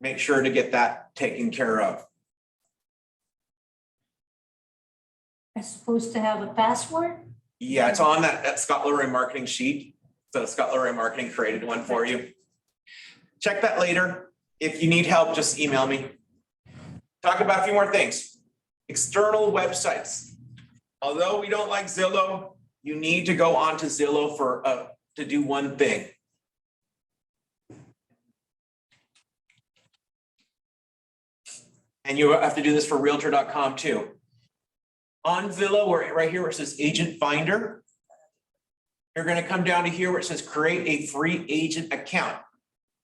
Make sure to get that taken care of. I'm supposed to have a password? Yeah, it's on that Scott Leroy marketing sheet. So Scott Leroy Marketing created one for you. Check that later. If you need help, just email me. Talk about a few more things. External websites. Although we don't like Zillow, you need to go onto Zillow for to do one thing. And you have to do this for Realtor.com too. On Zillow, where right here where it says Agent Finder, you're going to come down to here where it says create a free agent account.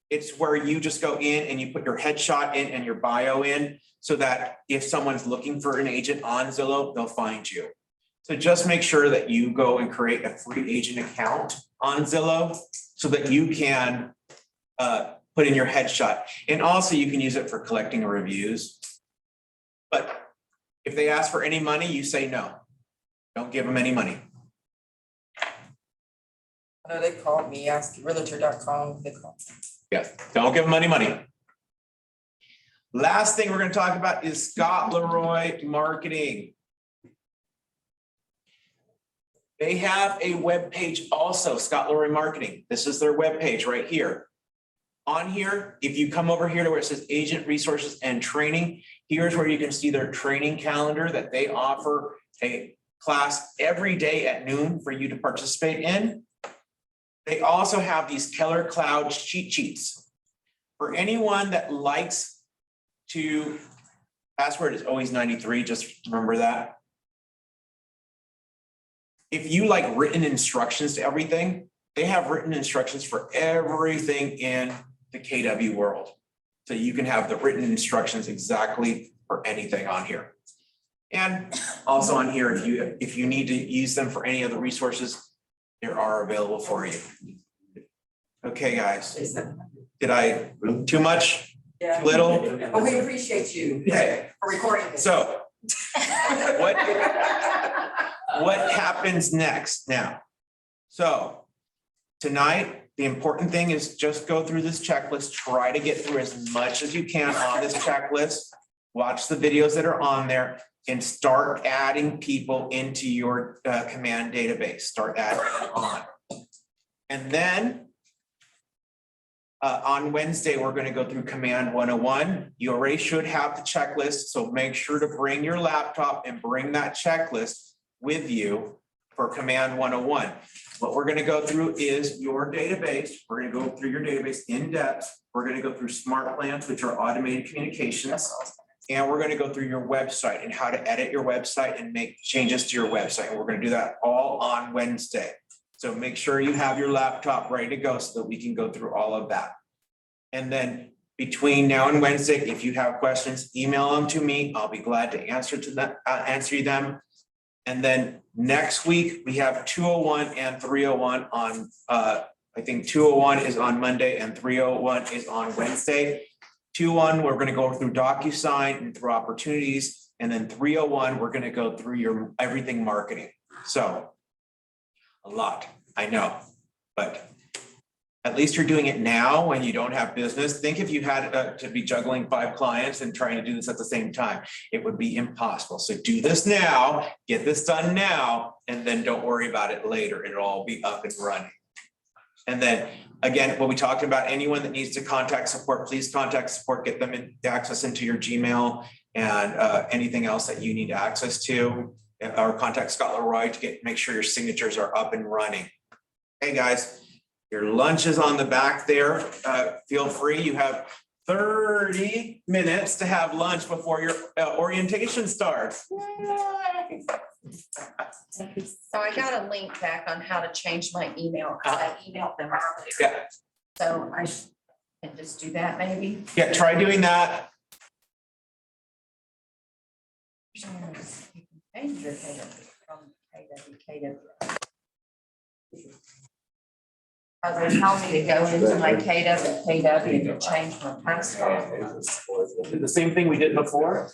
It's where you just go in and you put your headshot in and your bio in, so that if someone's looking for an agent on Zillow, they'll find you. So just make sure that you go and create a free agent account on Zillow so that you can put in your headshot. And also you can use it for collecting reviews. But if they ask for any money, you say no. Don't give them any money. I know they called me, asked Realtor.com, they called. Yes, don't give them any money. Last thing we're going to talk about is Scott Leroy Marketing. They have a web page also, Scott Leroy Marketing. This is their web page right here. On here, if you come over here to where it says Agent Resources and Training, here's where you can see their training calendar that they offer a class every day at noon for you to participate in. They also have these Keller Cloud cheat sheets. For anyone that likes to, password is always 93, just remember that. If you like written instructions to everything, they have written instructions for everything in the KW world. So you can have the written instructions exactly for anything on here. And also on here, if you need to use them for any of the resources, they are available for you. Okay, guys, did I too much? Yeah. Little? But we appreciate you Okay, for recording this. so what happens next now? So tonight, the important thing is just go through this checklist, try to get through as much as you can on this checklist. Watch the videos that are on there and start adding people into your command database. Start adding on. And then on Wednesday, we're going to go through Command 101. You already should have the checklist, so make sure to bring your laptop and bring that checklist with you for Command 101. What we're going to go through is your database. We're going to go through your database in depth. We're going to go through smart plans, which are automated communications. And we're going to go through your website and how to edit your website and make changes to your website. And we're going to do that all on Wednesday. So make sure you have your laptop ready to go so that we can go through all of that. And then between now and Wednesday, if you have questions, email them to me. I'll be glad to answer them. And then next week, we have 201 and 301 on, I think 201 is on Monday and 301 is on Wednesday. 201, we're gonna go through DocuSign and through opportunities. And then 301, we're gonna go through your everything marketing. So a lot, I know, but at least you're doing it now when you don't have business. Think if you had to be juggling 5 clients and trying to do this at the same time, it would be impossible. So do this now, get this done now, and then don't worry about it later. It'll all be up and running. And then again, what we talked about, anyone that needs to contact support, please contact support, get them access into your Gmail and anything else that you need access to, or contact Scott Leroy to make sure your signatures are up and running. Hey guys. Your lunch is on the back there. Feel free. You have 30 minutes to have lunch before your orientation starts. So I got a link back on how to change my email, because I emailed them earlier. Yeah, So I can just do that maybe. yeah, try doing that. Change your KW from KW. They tell me to go into my KW and change my password. Do the same thing we did before.